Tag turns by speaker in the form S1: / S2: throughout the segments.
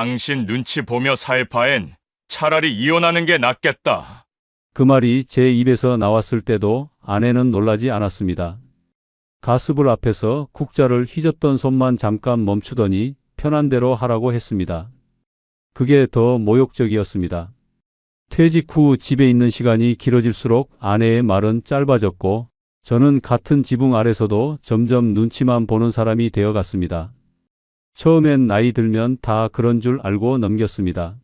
S1: 당신 눈치 보며 살 바엔 차라리 이혼하는 게 낫겠다.
S2: 그 말이 제 입에서 나왔을 때도 아내는 놀라지 않았습니다. 가스불 앞에서 국자를 휘젓던 손만 잠깐 멈추더니 편한 대로 하라고 했습니다. 그게 더 모욕적이었습니다. 퇴직 후 집에 있는 시간이 길어질수록 아내의 말은 짧아졌고 저는 같은 지붕 아래서도 점점 눈치만 보는 사람이 되어갔습니다. 처음엔 나이 들면 다 그런 줄 알고 넘겼습니다.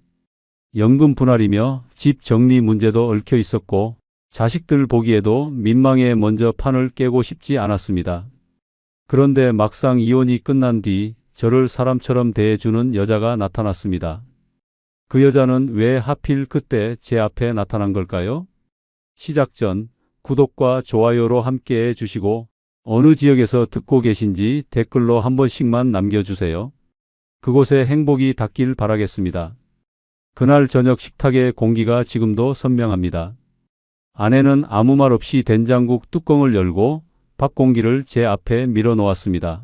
S2: 연금 분할이며 집 정리 문제도 얽혀 있었고 자식들 보기에도 민망해 먼저 판을 깨고 싶지 않았습니다. 그런데 막상 이혼이 끝난 뒤 저를 사람처럼 대해주는 여자가 나타났습니다. 그 여자는 왜 하필 그때 제 앞에 나타난 걸까요? 시작 전 구독과 좋아요로 함께해 주시고 어느 지역에서 듣고 계신지 댓글로 한 번씩만 남겨주세요. 그곳에 행복이 닿길 바라겠습니다. 그날 저녁 식탁의 공기가 지금도 선명합니다. 아내는 아무 말 없이 된장국 뚜껑을 열고 밥 공기를 제 앞에 밀어 놓았습니다.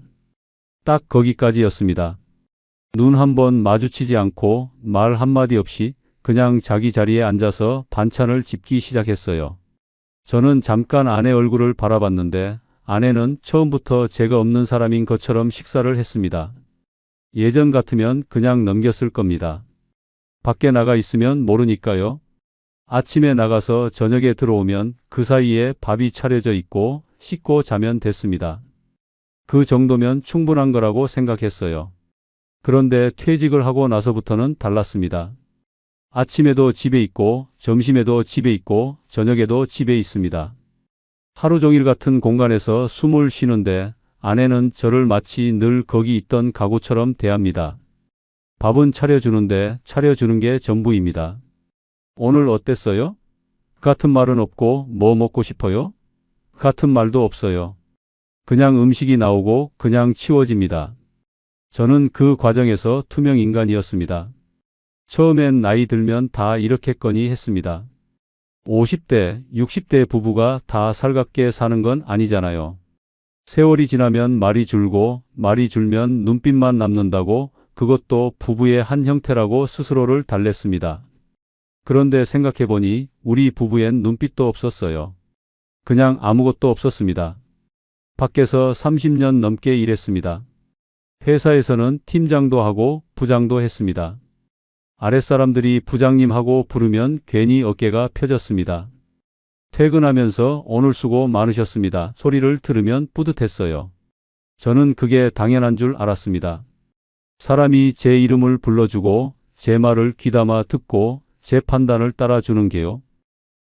S2: 딱 거기까지였습니다. 눈 한 번 마주치지 않고 말 한마디 없이 그냥 자기 자리에 앉아서 반찬을 집기 시작했어요. 저는 잠깐 아내 얼굴을 바라봤는데 아내는 처음부터 제가 없는 사람인 것처럼 식사를 했습니다. 예전 같으면 그냥 넘겼을 겁니다. 밖에 나가 있으면 모르니까요. 아침에 나가서 저녁에 들어오면 그 사이에 밥이 차려져 있고 씻고 자면 됐습니다. 그 정도면 충분한 거라고 생각했어요. 그런데 퇴직을 하고 나서부터는 달랐습니다. 아침에도 집에 있고 점심에도 집에 있고 저녁에도 집에 있습니다. 하루 종일 같은 공간에서 숨을 쉬는데 아내는 저를 마치 늘 거기 있던 가구처럼 대합니다. 밥은 차려주는데 차려주는 게 전부입니다. 오늘 어땠어요? 같은 말은 없고 뭐 먹고 싶어요? 같은 말도 없어요. 그냥 음식이 나오고 그냥 치워집니다. 저는 그 과정에서 투명 인간이었습니다. 처음엔 나이 들면 다 이렇겠거니 했습니다. 50대, 60대 부부가 다 살갑게 사는 건 아니잖아요. 세월이 지나면 말이 줄고 말이 줄면 눈빛만 남는다고 그것도 부부의 한 형태라고 스스로를 달랬습니다. 그런데 생각해보니 우리 부부엔 눈빛도 없었어요. 그냥 아무것도 없었습니다. 밖에서 30년 넘게 일했습니다. 회사에서는 팀장도 하고 부장도 했습니다. 아랫사람들이 부장님하고 부르면 괜히 어깨가 펴졌습니다. 퇴근하면서 오늘 수고 많으셨습니다. 소리를 들으면 뿌듯했어요. 저는 그게 당연한 줄 알았습니다. 사람이 제 이름을 불러주고 제 말을 귀담아 듣고 제 판단을 따라주는 게요.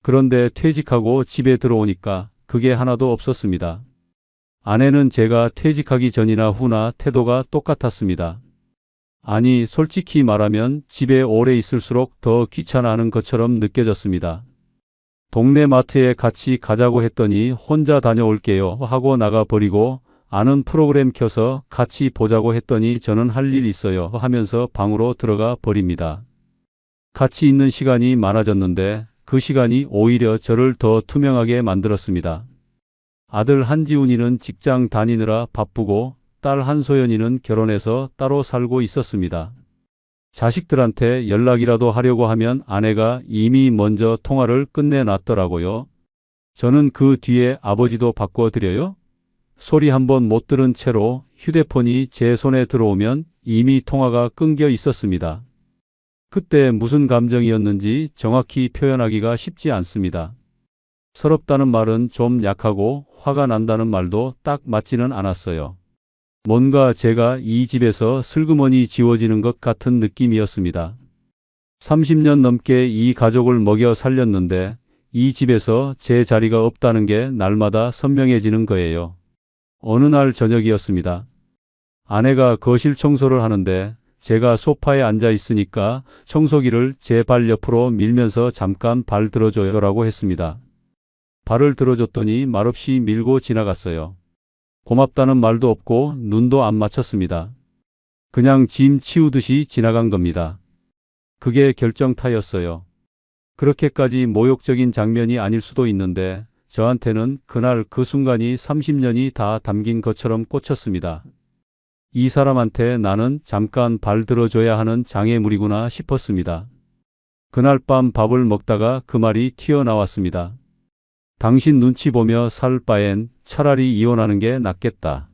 S2: 그런데 퇴직하고 집에 들어오니까 그게 하나도 없었습니다. 아내는 제가 퇴직하기 전이나 후나 태도가 똑같았습니다. 아니, 솔직히 말하면 집에 오래 있을수록 더 귀찮아하는 것처럼 느껴졌습니다. 동네 마트에 같이 가자고 했더니 혼자 다녀올게요 하고 나가버리고 아는 프로그램 켜서 같이 보자고 했더니 저는 할 일 있어요 하면서 방으로 들어가 버립니다. 같이 있는 시간이 많아졌는데 그 시간이 오히려 저를 더 투명하게 만들었습니다. 아들 한지훈이는 직장 다니느라 바쁘고 딸 한소연이는 결혼해서 따로 살고 있었습니다. 자식들한테 연락이라도 하려고 하면 아내가 이미 먼저 통화를 끝내놨더라고요. 저는 그 뒤에 아버지도 바꿔드려요? 소리 한번 못 들은 채로 휴대폰이 제 손에 들어오면 이미 통화가 끊겨 있었습니다. 그때 무슨 감정이었는지 정확히 표현하기가 쉽지 않습니다. 서럽다는 말은 좀 약하고 화가 난다는 말도 딱 맞지는 않았어요. 뭔가 제가 이 집에서 슬그머니 지워지는 것 같은 느낌이었습니다. 30년 넘게 이 가족을 먹여 살렸는데 이 집에서 제 자리가 없다는 게 날마다 선명해지는 거예요. 어느 날 저녁이었습니다. 아내가 거실 청소를 하는데 제가 소파에 앉아 있으니까 청소기를 제 발 옆으로 밀면서 잠깐 발 들어줘요라고 했습니다. 발을 들어줬더니 말없이 밀고 지나갔어요. 고맙다는 말도 없고 눈도 안 맞췄습니다. 그냥 짐 치우듯이 지나간 겁니다. 그게 결정타였어요. 그렇게까지 모욕적인 장면이 아닐 수도 있는데 저한테는 그날 그 순간이 30년이 다 담긴 것처럼 꽂혔습니다. 이 사람한테 나는 잠깐 발 들어줘야 하는 장애물이구나 싶었습니다. 그날 밤 밥을 먹다가 그 말이 튀어나왔습니다. 당신 눈치 보며 살 바엔 차라리 이혼하는 게 낫겠다.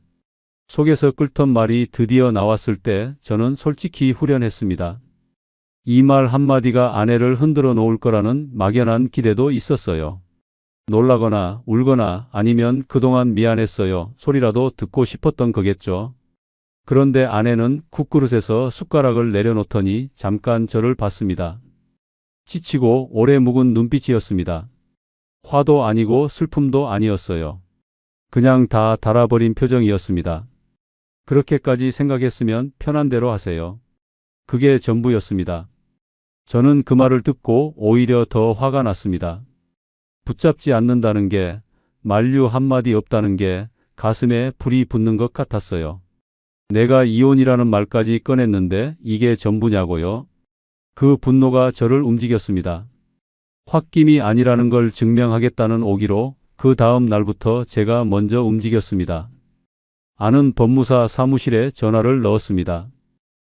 S2: 속에서 끓던 말이 드디어 나왔을 때 저는 솔직히 후련했습니다. 이 말 한마디가 아내를 흔들어 놓을 거라는 막연한 기대도 있었어요. 놀라거나 울거나 아니면 그동안 미안했어요 소리라도 듣고 싶었던 거겠죠. 그런데 아내는 국그릇에서 숟가락을 내려놓더니 잠깐 저를 봤습니다. 지치고 오래 묵은 눈빛이었습니다. 화도 아니고 슬픔도 아니었어요. 그냥 다 달아버린 표정이었습니다. 그렇게까지 생각했으면 편한 대로 하세요. 그게 전부였습니다. 저는 그 말을 듣고 오히려 더 화가 났습니다. 붙잡지 않는다는 게, 만류 한마디 없다는 게 가슴에 불이 붙는 것 같았어요. 내가 이혼이라는 말까지 꺼냈는데 이게 전부냐고요? 그 분노가 저를 움직였습니다. 홧김이 아니라는 걸 증명하겠다는 오기로 그 다음 날부터 제가 먼저 움직였습니다. 아는 법무사 사무실에 전화를 넣었습니다.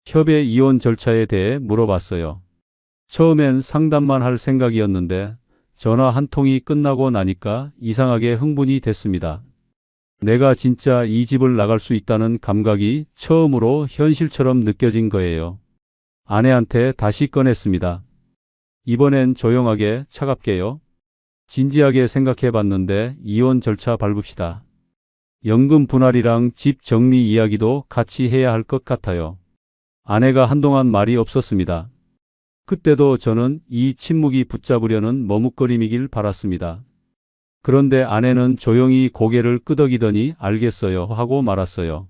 S2: 협의 이혼 절차에 대해 물어봤어요. 처음엔 상담만 할 생각이었는데 전화 한 통이 끝나고 나니까 이상하게 흥분이 됐습니다. 내가 진짜 이 집을 나갈 수 있다는 감각이 처음으로 현실처럼 느껴진 거예요. 아내한테 다시 꺼냈습니다. 이번엔 조용하게 차갑게요. 진지하게 생각해 봤는데 이혼 절차 밟읍시다. 연금 분할이랑 집 정리 이야기도 같이 해야 할 것 같아요. 아내가 한동안 말이 없었습니다. 그때도 저는 이 침묵이 붙잡으려는 머뭇거림이길 바랐습니다. 그런데 아내는 조용히 고개를 끄덕이더니 알겠어요 하고 말았어요.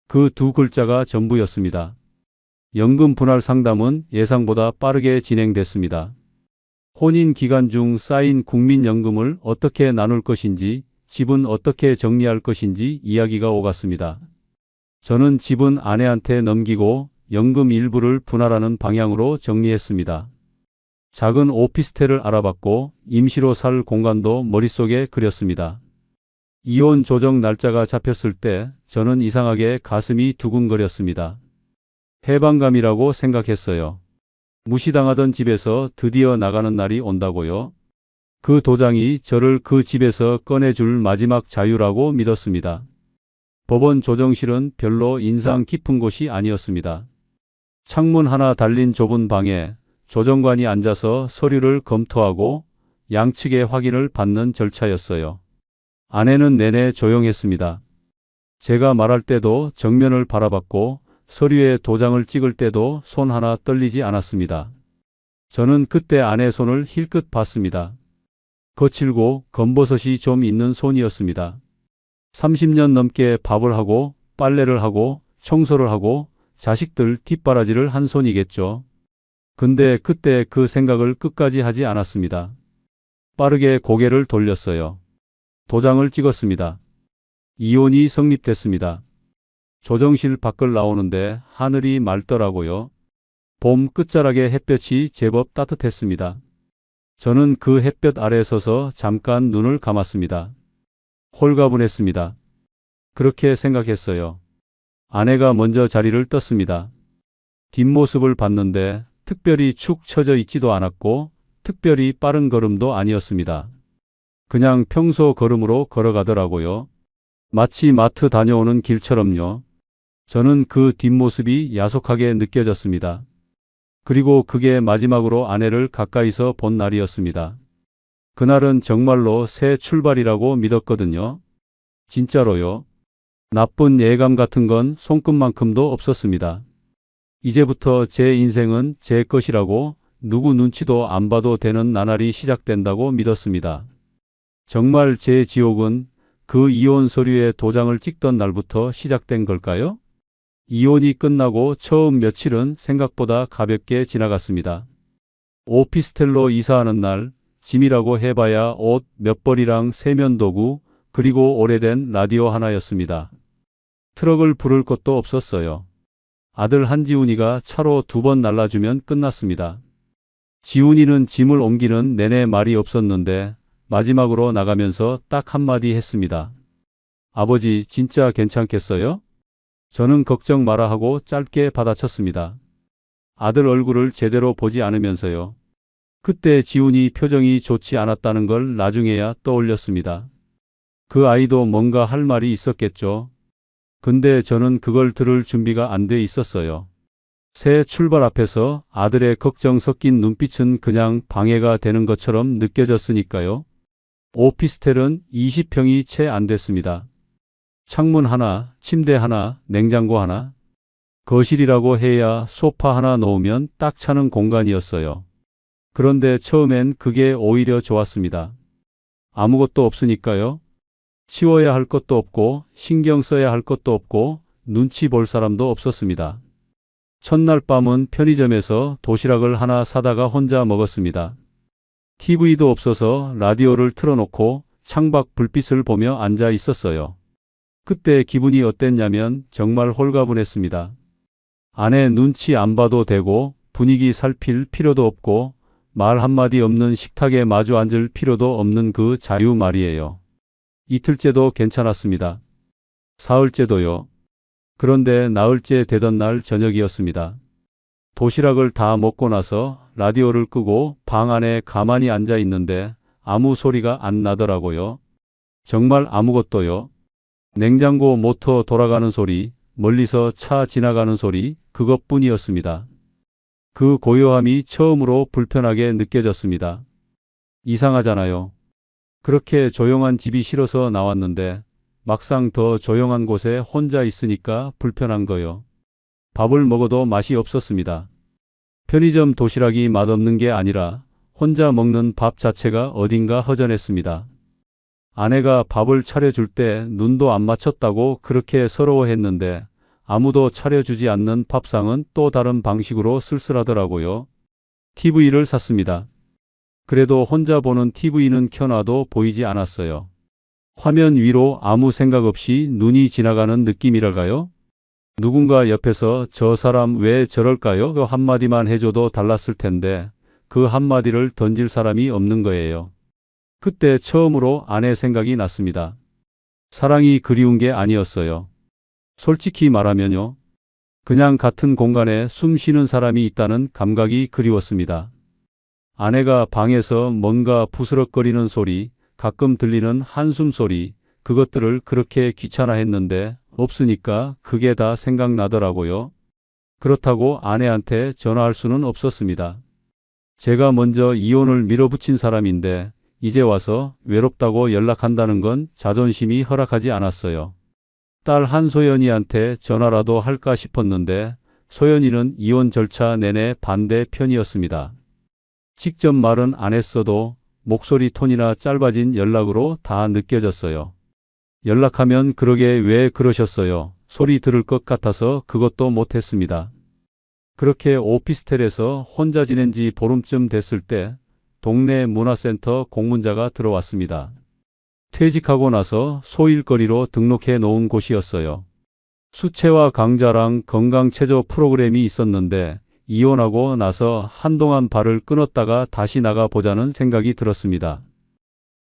S2: 그 두 글자가 전부였습니다. 연금 분할 상담은 예상보다 빠르게 진행됐습니다. 혼인 기간 중 쌓인 국민연금을 어떻게 나눌 것인지, 집은 어떻게 정리할 것인지 이야기가 오갔습니다. 저는 집은 아내한테 넘기고 연금 일부를 분할하는 방향으로 정리했습니다. 작은 오피스텔을 알아봤고 임시로 살 공간도 머릿속에 그렸습니다. 이혼 조정 날짜가 잡혔을 때 저는 이상하게 가슴이 두근거렸습니다. 해방감이라고 생각했어요. 무시당하던 집에서 드디어 나가는 날이 온다고요? 그 도장이 저를 그 집에서 꺼내줄 마지막 자유라고 믿었습니다. 법원 조정실은 별로 인상 깊은 곳이 아니었습니다. 창문 하나 달린 좁은 방에 조정관이 앉아서 서류를 검토하고 양측의 확인을 받는 절차였어요. 아내는 내내 조용했습니다. 제가 말할 때도 정면을 바라봤고 서류에 도장을 찍을 때도 손 하나 떨리지 않았습니다. 저는 그때 아내 손을 힐끗 봤습니다. 거칠고 검버섯이 좀 있는 손이었습니다. 30년 넘게 밥을 하고 빨래를 하고 청소를 하고 자식들 뒷바라지를 한 손이겠죠. 근데 그때 그 생각을 끝까지 하지 않았습니다. 빠르게 고개를 돌렸어요. 도장을 찍었습니다. 이혼이 성립됐습니다. 조정실 밖을 나오는데 하늘이 맑더라고요. 봄 끝자락의 햇볕이 제법 따뜻했습니다. 저는 그 햇볕 아래 서서 잠깐 눈을 감았습니다. 홀가분했습니다. 그렇게 생각했어요. 아내가 먼저 자리를 떴습니다. 뒷모습을 봤는데 특별히 축 처져 있지도 않았고 특별히 빠른 걸음도 아니었습니다. 그냥 평소 걸음으로 걸어가더라고요. 마치 마트 다녀오는 길처럼요. 저는 그 뒷모습이 야속하게 느껴졌습니다. 그리고 그게 마지막으로 아내를 가까이서 본 날이었습니다. 그날은 정말로 새 출발이라고 믿었거든요. 진짜로요. 나쁜 예감 같은 건 손끝만큼도 없었습니다. 이제부터 제 인생은 제 것이라고 누구 눈치도 안 봐도 되는 나날이 시작된다고 믿었습니다. 정말 제 지옥은 그 이혼 서류에 도장을 찍던 날부터 시작된 걸까요? 이혼이 끝나고 처음 며칠은 생각보다 가볍게 지나갔습니다. 오피스텔로 이사하는 날, 짐이라고 해봐야 옷 몇 벌이랑 세면도구, 그리고 오래된 라디오 하나였습니다. 트럭을 부를 것도 없었어요. 아들 한지훈이가 차로 2번 날라주면 끝났습니다. 지훈이는 짐을 옮기는 내내 말이 없었는데 마지막으로 나가면서 딱 한마디 했습니다. 아버지 진짜 괜찮겠어요? 저는 걱정 마라 하고 짧게 받아쳤습니다. 아들 얼굴을 제대로 보지 않으면서요. 그때 지훈이 표정이 좋지 않았다는 걸 나중에야 떠올렸습니다. 그 아이도 뭔가 할 말이 있었겠죠. 근데 저는 그걸 들을 준비가 안 돼 있었어요. 새 출발 앞에서 아들의 걱정 섞인 눈빛은 그냥 방해가 되는 것처럼 느껴졌으니까요. 오피스텔은 20평이 채 안 됐습니다. 창문 하나, 침대 하나, 냉장고 하나. 거실이라고 해야 소파 하나 놓으면 딱 차는 공간이었어요. 그런데 처음엔 그게 오히려 좋았습니다. 아무것도 없으니까요. 치워야 할 것도 없고 신경 써야 할 것도 없고 눈치 볼 사람도 없었습니다. 첫날 밤은 편의점에서 도시락을 하나 사다가 혼자 먹었습니다. TV도 없어서 라디오를 틀어놓고 창밖 불빛을 보며 앉아 있었어요. 그때 기분이 어땠냐면 정말 홀가분했습니다. 아내 눈치 안 봐도 되고 분위기 살필 필요도 없고 말 한마디 없는 식탁에 마주 앉을 필요도 없는 그 자유 말이에요. 이틀째도 괜찮았습니다. 사흘째도요. 그런데 나흘째 되던 날 저녁이었습니다. 도시락을 다 먹고 나서 라디오를 끄고 방 안에 가만히 앉아 있는데 아무 소리가 안 나더라고요. 정말 아무것도요. 냉장고 모터 돌아가는 소리, 멀리서 차 지나가는 소리, 그것뿐이었습니다. 그 고요함이 처음으로 불편하게 느껴졌습니다. 이상하잖아요. 그렇게 조용한 집이 싫어서 나왔는데 막상 더 조용한 곳에 혼자 있으니까 불편한 거요. 밥을 먹어도 맛이 없었습니다. 편의점 도시락이 맛없는 게 아니라 혼자 먹는 밥 자체가 어딘가 허전했습니다. 아내가 밥을 차려줄 때 눈도 안 맞췄다고 그렇게 서러워했는데 아무도 차려주지 않는 밥상은 또 다른 방식으로 쓸쓸하더라고요. TV를 샀습니다. 그래도 혼자 보는 TV는 켜놔도 보이지 않았어요. 화면 위로 아무 생각 없이 눈이 지나가는 느낌이랄까요? 누군가 옆에서 저 사람 왜 저럴까요? 그 한마디만 해줘도 달랐을 텐데 그 한마디를 던질 사람이 없는 거예요. 그때 처음으로 아내 생각이 났습니다. 사랑이 그리운 게 아니었어요. 솔직히 말하면요. 그냥 같은 공간에 숨 쉬는 사람이 있다는 감각이 그리웠습니다. 아내가 방에서 뭔가 부스럭거리는 소리, 가끔 들리는 한숨 소리, 그것들을 그렇게 귀찮아했는데 없으니까 그게 다 생각나더라고요. 그렇다고 아내한테 전화할 수는 없었습니다. 제가 먼저 이혼을 밀어붙인 사람인데 이제 와서 외롭다고 연락한다는 건 자존심이 허락하지 않았어요. 딸 한소연이한테 전화라도 할까 싶었는데 소연이는 이혼 절차 내내 반대편이었습니다. 직접 말은 안 했어도 목소리 톤이나 짧아진 연락으로 다 느껴졌어요. 연락하면 그러게 왜 그러셨어요? 소리 들을 것 같아서 그것도 못했습니다. 그렇게 오피스텔에서 혼자 지낸 지 보름쯤 됐을 때 동네 문화센터 공문자가 들어왔습니다. 퇴직하고 나서 소일거리로 등록해 놓은 곳이었어요. 수채화 강좌랑 건강체조 프로그램이 있었는데 이혼하고 나서 한동안 발을 끊었다가 다시 나가보자는 생각이 들었습니다.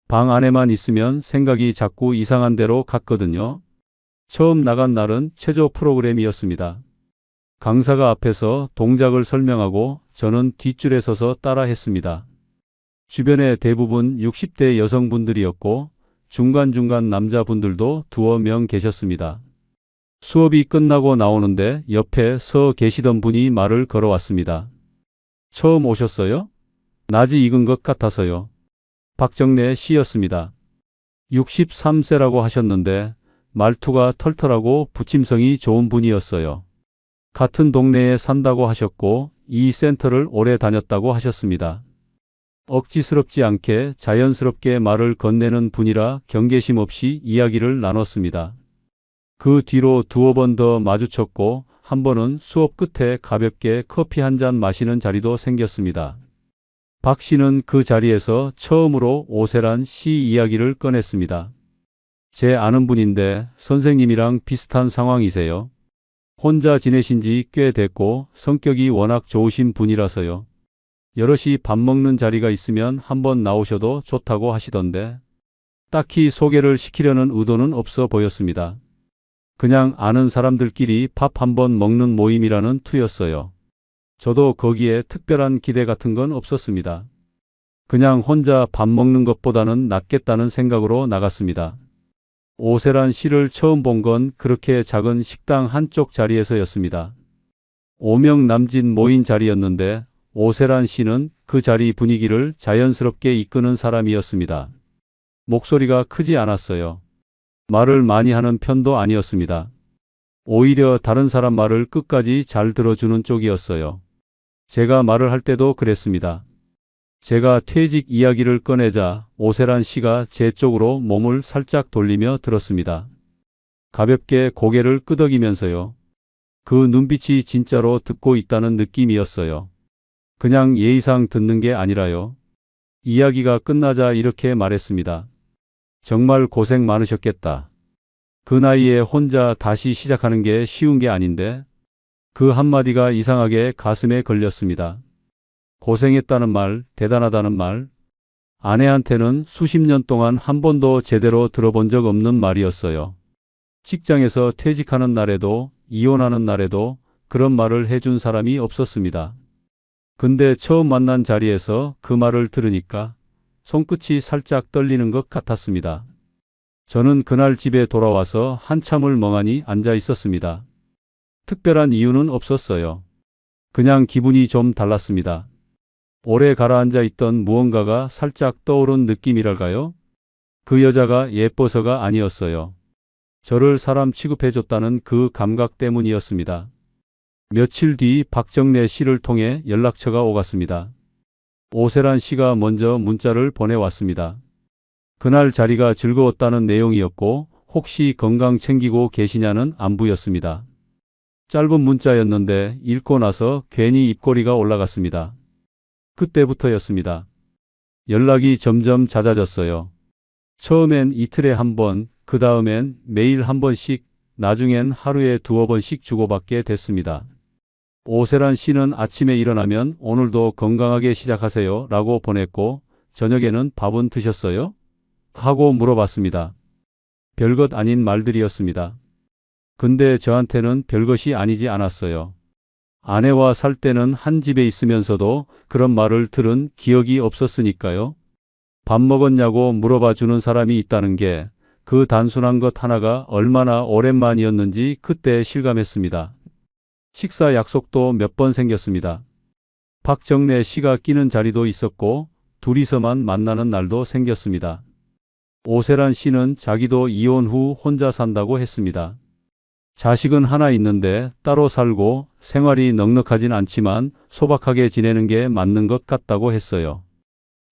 S2: 방 안에만 있으면 생각이 자꾸 이상한 데로 갔거든요. 처음 나간 날은 체조 프로그램이었습니다. 강사가 앞에서 동작을 설명하고 저는 뒷줄에 서서 따라 했습니다. 주변에 대부분 60대 여성분들이었고 중간중간 남자분들도 두어 명 계셨습니다. 수업이 끝나고 나오는데 옆에 서 계시던 분이 말을 걸어왔습니다. 처음 오셨어요? 낮이 익은 것 같아서요. 박정래 씨였습니다. 63세라고 하셨는데 말투가 털털하고 부침성이 좋은 분이었어요. 같은 동네에 산다고 하셨고 이 센터를 오래 다녔다고 하셨습니다. 억지스럽지 않게 자연스럽게 말을 건네는 분이라 경계심 없이 이야기를 나눴습니다. 그 뒤로 두어 번 더 마주쳤고 한 번은 수업 끝에 가볍게 커피 한 잔 마시는 자리도 생겼습니다. 박 씨는 그 자리에서 처음으로 오세란 씨 이야기를 꺼냈습니다. 제 아는 분인데 선생님이랑 비슷한 상황이세요. 혼자 지내신 지 꽤 됐고 성격이 워낙 좋으신 분이라서요. 여럿이 밥 먹는 자리가 있으면 한번 나오셔도 좋다고 하시던데 딱히 소개를 시키려는 의도는 없어 보였습니다. 그냥 아는 사람들끼리 밥 한번 먹는 모임이라는 투였어요. 저도 거기에 특별한 기대 같은 건 없었습니다. 그냥 혼자 밥 먹는 것보다는 낫겠다는 생각으로 나갔습니다. 오세란 씨를 처음 본 건 그렇게 작은 식당 한쪽 자리에서였습니다. 5명 남짓 모인 자리였는데 오세란 씨는 그 자리 분위기를 자연스럽게 이끄는 사람이었습니다. 목소리가 크지 않았어요. 말을 많이 하는 편도 아니었습니다. 오히려 다른 사람 말을 끝까지 잘 들어주는 쪽이었어요. 제가 말을 할 때도 그랬습니다. 제가 퇴직 이야기를 꺼내자 오세란 씨가 제 쪽으로 몸을 살짝 돌리며 들었습니다. 가볍게 고개를 끄덕이면서요. 그 눈빛이 진짜로 듣고 있다는 느낌이었어요. 그냥 예의상 듣는 게 아니라요. 이야기가 끝나자 이렇게 말했습니다. 정말 고생 많으셨겠다. 그 나이에 혼자 다시 시작하는 게 쉬운 게 아닌데. 그 한마디가 이상하게 가슴에 걸렸습니다. 고생했다는 말, 대단하다는 말. 아내한테는 수십 년 동안 한 번도 제대로 들어본 적 없는 말이었어요. 직장에서 퇴직하는 날에도, 이혼하는 날에도 그런 말을 해준 사람이 없었습니다. 근데 처음 만난 자리에서 그 말을 들으니까 손끝이 살짝 떨리는 것 같았습니다. 저는 그날 집에 돌아와서 한참을 멍하니 앉아 있었습니다. 특별한 이유는 없었어요. 그냥 기분이 좀 달랐습니다. 오래 가라앉아 있던 무언가가 살짝 떠오른 느낌이랄까요? 그 여자가 예뻐서가 아니었어요. 저를 사람 취급해줬다는 그 감각 때문이었습니다. 며칠 뒤 박정래 씨를 통해 연락처가 오갔습니다. 오세란 씨가 먼저 문자를 보내왔습니다. 그날 자리가 즐거웠다는 내용이었고 혹시 건강 챙기고 계시냐는 안부였습니다. 짧은 문자였는데 읽고 나서 괜히 입꼬리가 올라갔습니다. 그때부터였습니다. 연락이 점점 잦아졌어요. 처음엔 이틀에 한 번, 그 다음엔 매일 한 번씩, 나중엔 하루에 두어 번씩 주고받게 됐습니다. 오세란 씨는 아침에 일어나면 오늘도 건강하게 시작하세요 라고 보냈고 저녁에는 밥은 드셨어요? 하고 물어봤습니다. 별것 아닌 말들이었습니다. 근데 저한테는 별것이 아니지 않았어요. 아내와 살 때는 한 집에 있으면서도 그런 말을 들은 기억이 없었으니까요. 밥 먹었냐고 물어봐 주는 사람이 있다는 게 그 단순한 것 하나가 얼마나 오랜만이었는지 그때 실감했습니다. 식사 약속도 몇 번 생겼습니다. 박정래 씨가 끼는 자리도 있었고 둘이서만 만나는 날도 생겼습니다. 오세란 씨는 자기도 이혼 후 혼자 산다고 했습니다. 자식은 하나 있는데 따로 살고 생활이 넉넉하진 않지만 소박하게 지내는 게 맞는 것 같다고 했어요.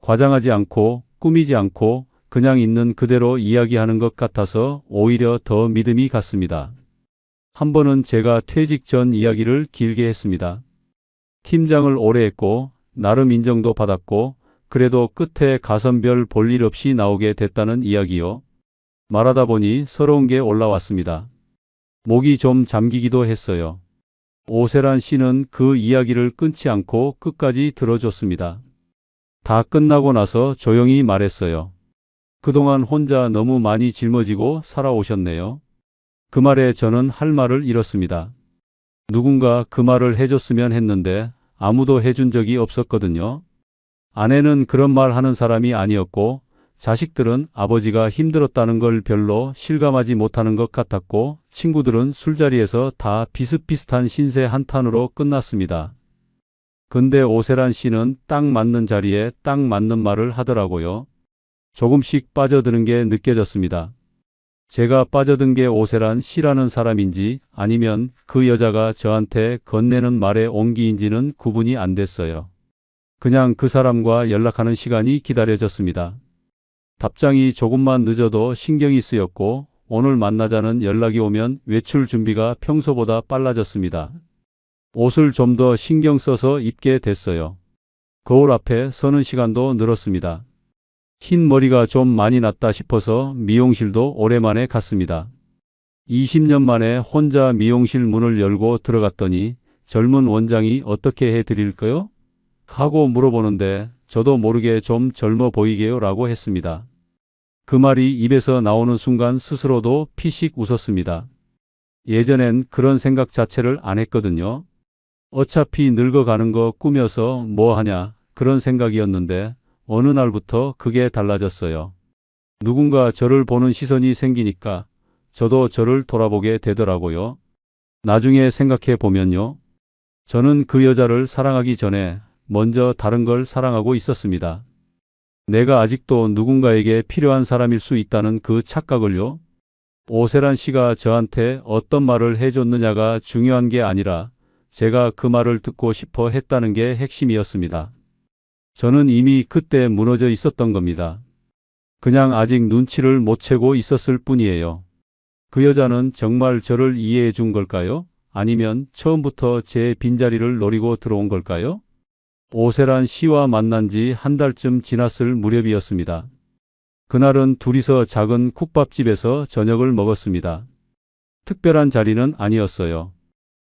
S2: 과장하지 않고 꾸미지 않고 그냥 있는 그대로 이야기하는 것 같아서 오히려 더 믿음이 갔습니다. 한 번은 제가 퇴직 전 이야기를 길게 했습니다. 팀장을 오래 했고 나름 인정도 받았고 그래도 끝에 가선별 볼 일 없이 나오게 됐다는 이야기요. 말하다 보니 서러운 게 올라왔습니다. 목이 좀 잠기기도 했어요. 오세란 씨는 그 이야기를 끊지 않고 끝까지 들어줬습니다. 다 끝나고 나서 조용히 말했어요. 그동안 혼자 너무 많이 짊어지고 살아오셨네요. 그 말에 저는 할 말을 잃었습니다. 누군가 그 말을 해줬으면 했는데 아무도 해준 적이 없었거든요. 아내는 그런 말 하는 사람이 아니었고 자식들은 아버지가 힘들었다는 걸 별로 실감하지 못하는 것 같았고 친구들은 술자리에서 다 비슷비슷한 신세 한탄으로 끝났습니다. 근데 오세란 씨는 딱 맞는 자리에 딱 맞는 말을 하더라고요. 조금씩 빠져드는 게 느껴졌습니다. 제가 빠져든 게 오세란 씨라는 사람인지 아니면 그 여자가 저한테 건네는 말의 온기인지는 구분이 안 됐어요. 그냥 그 사람과 연락하는 시간이 기다려졌습니다. 답장이 조금만 늦어도 신경이 쓰였고 오늘 만나자는 연락이 오면 외출 준비가 평소보다 빨라졌습니다. 옷을 좀 더 신경 써서 입게 됐어요. 거울 앞에 서는 시간도 늘었습니다. 흰 머리가 좀 많이 났다 싶어서 미용실도 오랜만에 갔습니다. 20년 만에 혼자 미용실 문을 열고 들어갔더니 젊은 원장이 어떻게 해드릴까요? 하고 물어보는데 저도 모르게 좀 젊어 보이게요 라고 했습니다. 그 말이 입에서 나오는 순간 스스로도 피식 웃었습니다. 예전엔 그런 생각 자체를 안 했거든요. 어차피 늙어가는 거 꾸며서 뭐 하냐 그런 생각이었는데 어느 날부터 그게 달라졌어요. 누군가 저를 보는 시선이 생기니까 저도 저를 돌아보게 되더라고요. 나중에 생각해 보면요. 저는 그 여자를 사랑하기 전에 먼저 다른 걸 사랑하고 있었습니다. 내가 아직도 누군가에게 필요한 사람일 수 있다는 그 착각을요. 오세란 씨가 저한테 어떤 말을 해줬느냐가 중요한 게 아니라 제가 그 말을 듣고 싶어 했다는 게 핵심이었습니다. 저는 이미 그때 무너져 있었던 겁니다. 그냥 아직 눈치를 못 채고 있었을 뿐이에요. 그 여자는 정말 저를 이해해 준 걸까요? 아니면 처음부터 제 빈자리를 노리고 들어온 걸까요? 오세란 씨와 만난 지 한 달쯤 지났을 무렵이었습니다. 그날은 둘이서 작은 국밥집에서 저녁을 먹었습니다. 특별한 자리는 아니었어요.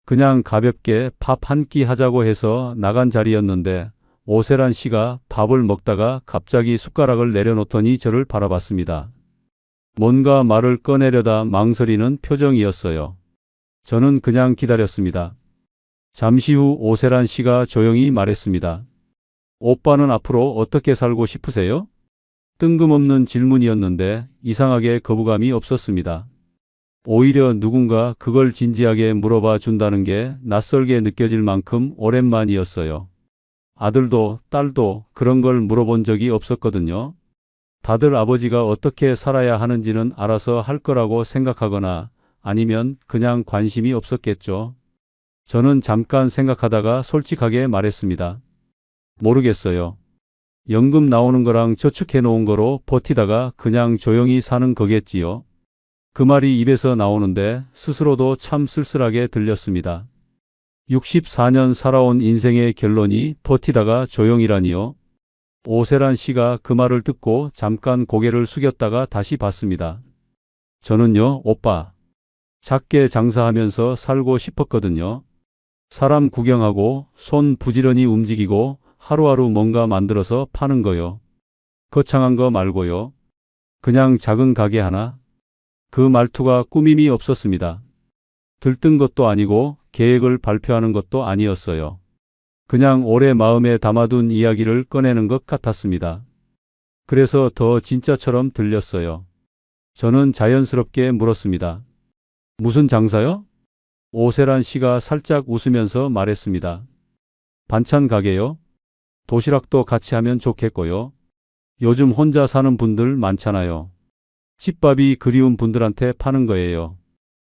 S2: 그냥 가볍게 밥 한 끼 하자고 해서 나간 자리였는데 오세란 씨가 밥을 먹다가 갑자기 숟가락을 내려놓더니 저를 바라봤습니다. 뭔가 말을 꺼내려다 망설이는 표정이었어요. 저는 그냥 기다렸습니다. 잠시 후 오세란 씨가 조용히 말했습니다. 오빠는 앞으로 어떻게 살고 싶으세요? 뜬금없는 질문이었는데 이상하게 거부감이 없었습니다. 오히려 누군가 그걸 진지하게 물어봐 준다는 게 낯설게 느껴질 만큼 오랜만이었어요. 아들도 딸도 그런 걸 물어본 적이 없었거든요. 다들 아버지가 어떻게 살아야 하는지는 알아서 할 거라고 생각하거나 아니면 그냥 관심이 없었겠죠. 저는 잠깐 생각하다가 솔직하게 말했습니다. 모르겠어요. 연금 나오는 거랑 저축해 놓은 거로 버티다가 그냥 조용히 사는 거겠지요. 그 말이 입에서 나오는데 스스로도 참 쓸쓸하게 들렸습니다. 64년 살아온 인생의 결론이 버티다가 조용이라니요. 오세란 씨가 그 말을 듣고 잠깐 고개를 숙였다가 다시 봤습니다. 저는요, 오빠. 작게 장사하면서 살고 싶었거든요. 사람 구경하고 손 부지런히 움직이고 하루하루 뭔가 만들어서 파는 거요. 거창한 거 말고요. 그냥 작은 가게 하나. 그 말투가 꾸밈이 없었습니다. 들뜬 것도 아니고 계획을 발표하는 것도 아니었어요. 그냥 오래 마음에 담아둔 이야기를 꺼내는 것 같았습니다. 그래서 더 진짜처럼 들렸어요. 저는 자연스럽게 물었습니다. 무슨 장사요? 오세란 씨가 살짝 웃으면서 말했습니다. 반찬 가게요? 도시락도 같이 하면 좋겠고요. 요즘 혼자 사는 분들 많잖아요. 집밥이 그리운 분들한테 파는 거예요.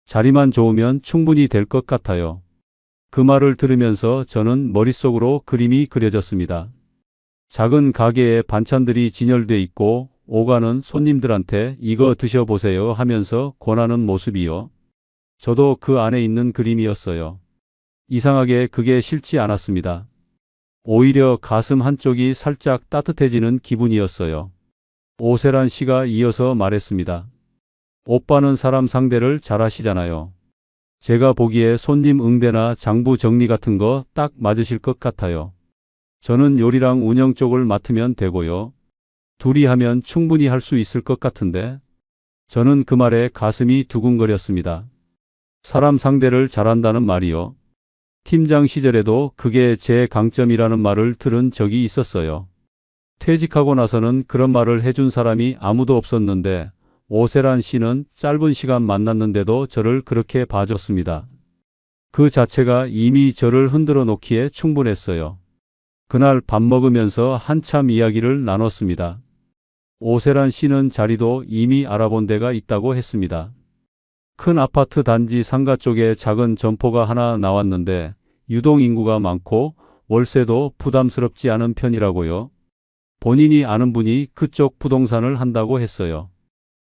S2: 자리만 좋으면 충분히 될 것 같아요. 그 말을 들으면서 저는 머릿속으로 그림이 그려졌습니다. 작은 가게에 반찬들이 진열돼 있고 오가는 손님들한테 이거 드셔보세요 하면서 권하는 모습이요. 저도 그 안에 있는 그림이었어요. 이상하게 그게 싫지 않았습니다. 오히려 가슴 한쪽이 살짝 따뜻해지는 기분이었어요. 오세란 씨가 이어서 말했습니다. 오빠는 사람 상대를 잘하시잖아요. 제가 보기에 손님 응대나 장부 정리 같은 거 딱 맞으실 것 같아요. 저는 요리랑 운영 쪽을 맡으면 되고요. 둘이 하면 충분히 할 수 있을 것 같은데. 저는 그 말에 가슴이 두근거렸습니다. 사람 상대를 잘한다는 말이요. 팀장 시절에도 그게 제 강점이라는 말을 들은 적이 있었어요. 퇴직하고 나서는 그런 말을 해준 사람이 아무도 없었는데 오세란 씨는 짧은 시간 만났는데도 저를 그렇게 봐줬습니다. 그 자체가 이미 저를 흔들어 놓기에 충분했어요. 그날 밥 먹으면서 한참 이야기를 나눴습니다. 오세란 씨는 자리도 이미 알아본 데가 있다고 했습니다. 큰 아파트 단지 상가 쪽에 작은 점포가 하나 나왔는데 유동 인구가 많고 월세도 부담스럽지 않은 편이라고요. 본인이 아는 분이 그쪽 부동산을 한다고 했어요.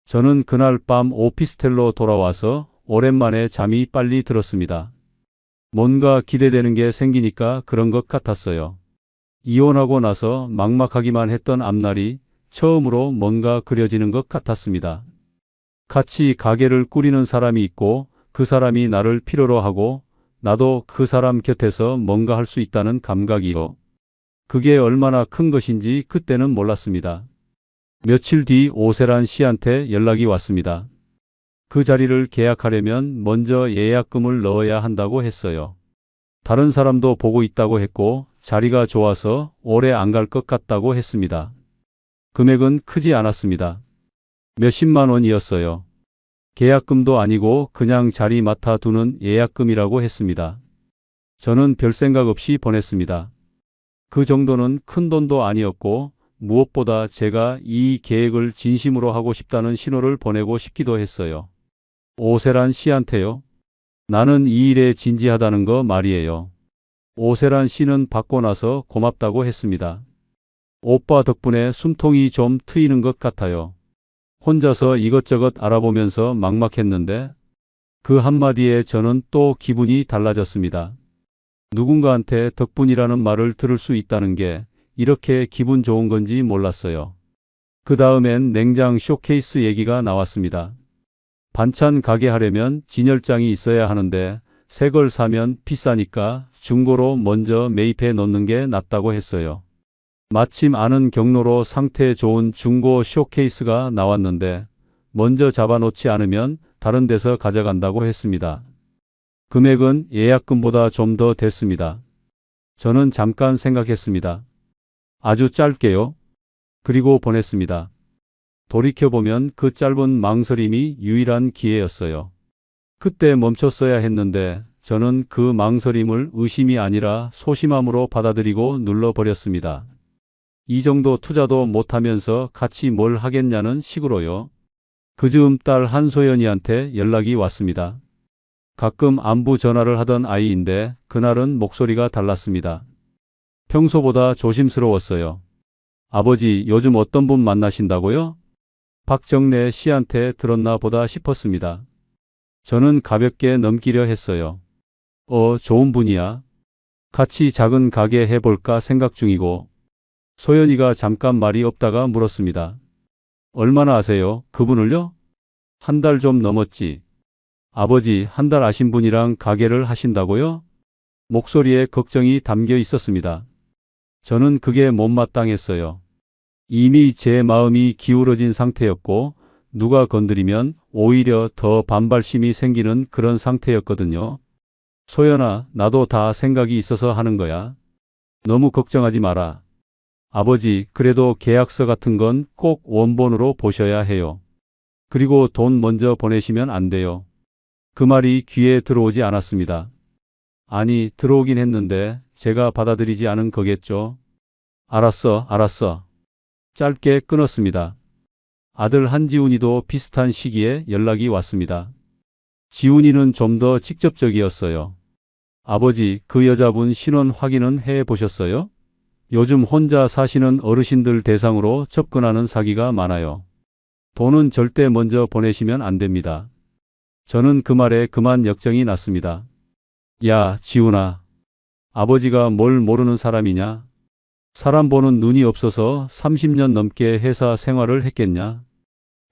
S2: 저는 그날 밤 오피스텔로 돌아와서 오랜만에 잠이 빨리 들었습니다. 뭔가 기대되는 게 생기니까 그런 것 같았어요. 이혼하고 나서 막막하기만 했던 앞날이 처음으로 뭔가 그려지는 것 같았습니다. 같이 가게를 꾸리는 사람이 있고 그 사람이 나를 필요로 하고 나도 그 사람 곁에서 뭔가 할 수 있다는 감각이요. 그게 얼마나 큰 것인지 그때는 몰랐습니다. 며칠 뒤 오세란 씨한테 연락이 왔습니다. 그 자리를 계약하려면 먼저 예약금을 넣어야 한다고 했어요. 다른 사람도 보고 있다고 했고 자리가 좋아서 오래 안 갈 것 같다고 했습니다. 금액은 크지 않았습니다. 몇십만 원이었어요. 계약금도 아니고 그냥 자리 맡아두는 예약금이라고 했습니다. 저는 별 생각 없이 보냈습니다. 그 정도는 큰 돈도 아니었고 무엇보다 제가 이 계획을 진심으로 하고 싶다는 신호를 보내고 싶기도 했어요. 오세란 씨한테요. 나는 이 일에 진지하다는 거 말이에요. 오세란 씨는 받고 나서 고맙다고 했습니다. 오빠 덕분에 숨통이 좀 트이는 것 같아요. 혼자서 이것저것 알아보면서 막막했는데 그 한마디에 저는 또 기분이 달라졌습니다. 누군가한테 덕분이라는 말을 들을 수 있다는 게 이렇게 기분 좋은 건지 몰랐어요. 그 다음엔 냉장 쇼케이스 얘기가 나왔습니다. 반찬 가게 하려면 진열장이 있어야 하는데 새 걸 사면 비싸니까 중고로 먼저 매입해 놓는 게 낫다고 했어요. 마침 아는 경로로 상태 좋은 중고 쇼케이스가 나왔는데 먼저 잡아놓지 않으면 다른 데서 가져간다고 했습니다. 금액은 예약금보다 좀 더 됐습니다. 저는 잠깐 생각했습니다. 아주 짧게요. 그리고 보냈습니다. 돌이켜보면 그 짧은 망설임이 유일한 기회였어요. 그때 멈췄어야 했는데 저는 그 망설임을 의심이 아니라 소심함으로 받아들이고 눌러버렸습니다. 이 정도 투자도 못하면서 같이 뭘 하겠냐는 식으로요. 그 즈음 딸 한소연이한테 연락이 왔습니다. 가끔 안부 전화를 하던 아이인데 그날은 목소리가 달랐습니다. 평소보다 조심스러웠어요. 아버지, 요즘 어떤 분 만나신다고요? 박정래 씨한테 들었나 보다 싶었습니다. 저는 가볍게 넘기려 했어요. 좋은 분이야. 같이 작은 가게 해볼까 생각 중이고. 소연이가 잠깐 말이 없다가 물었습니다. 얼마나 아세요? 그분을요? 한 달 좀 넘었지. 아버지, 한 달 아신 분이랑 가게를 하신다고요? 목소리에 걱정이 담겨 있었습니다. 저는 그게 못마땅했어요. 이미 제 마음이 기울어진 상태였고 누가 건드리면 오히려 더 반발심이 생기는 그런 상태였거든요. 소연아, 나도 다 생각이 있어서 하는 거야. 너무 걱정하지 마라. 아버지, 그래도 계약서 같은 건 꼭 원본으로 보셔야 해요. 그리고 돈 먼저 보내시면 안 돼요. 그 말이 귀에 들어오지 않았습니다. 아니, 들어오긴 했는데 제가 받아들이지 않은 거겠죠. 알았어. 짧게 끊었습니다. 아들 한지훈이도 비슷한 시기에 연락이 왔습니다. 지훈이는 좀 더 직접적이었어요. 아버지, 그 여자분 신원 확인은 해 보셨어요? 요즘 혼자 사시는 어르신들 대상으로 접근하는 사기가 많아요. 돈은 절대 먼저 보내시면 안 됩니다. 저는 그 말에 그만 역정이 났습니다. 야, 지훈아. 아버지가 뭘 모르는 사람이냐? 사람 보는 눈이 없어서 30년 넘게 회사 생활을 했겠냐?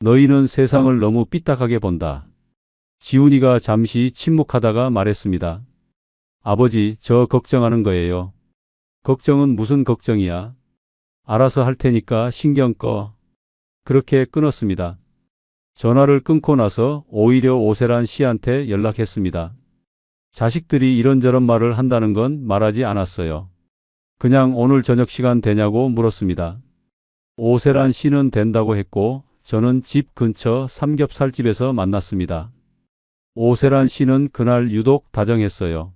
S2: 너희는 세상을 너무 삐딱하게 본다. 지훈이가 잠시 침묵하다가 말했습니다. 아버지, 저 걱정하는 거예요. 걱정은 무슨 걱정이야? 알아서 할 테니까 신경 꺼. 그렇게 끊었습니다. 전화를 끊고 나서 오히려 오세란 씨한테 연락했습니다. 자식들이 이런저런 말을 한다는 건 말하지 않았어요. 그냥 오늘 저녁 시간 되냐고 물었습니다. 오세란 씨는 된다고 했고 저는 집 근처 삼겹살집에서 만났습니다. 오세란 씨는 그날 유독 다정했어요.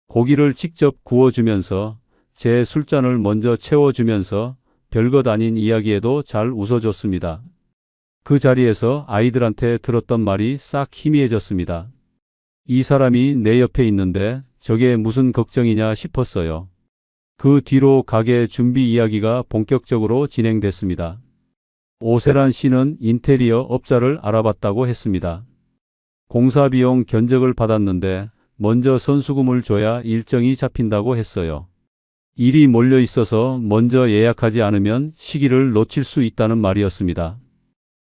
S2: 고기를 직접 구워주면서 제 술잔을 먼저 채워주면서 별것 아닌 이야기에도 잘 웃어줬습니다. 그 자리에서 아이들한테 들었던 말이 싹 희미해졌습니다. 이 사람이 내 옆에 있는데 저게 무슨 걱정이냐 싶었어요. 그 뒤로 가게 준비 이야기가 본격적으로 진행됐습니다. 오세란 씨는 인테리어 업자를 알아봤다고 했습니다. 공사비용 견적을 받았는데 먼저 선수금을 줘야 일정이 잡힌다고 했어요. 일이 몰려 있어서 먼저 예약하지 않으면 시기를 놓칠 수 있다는 말이었습니다.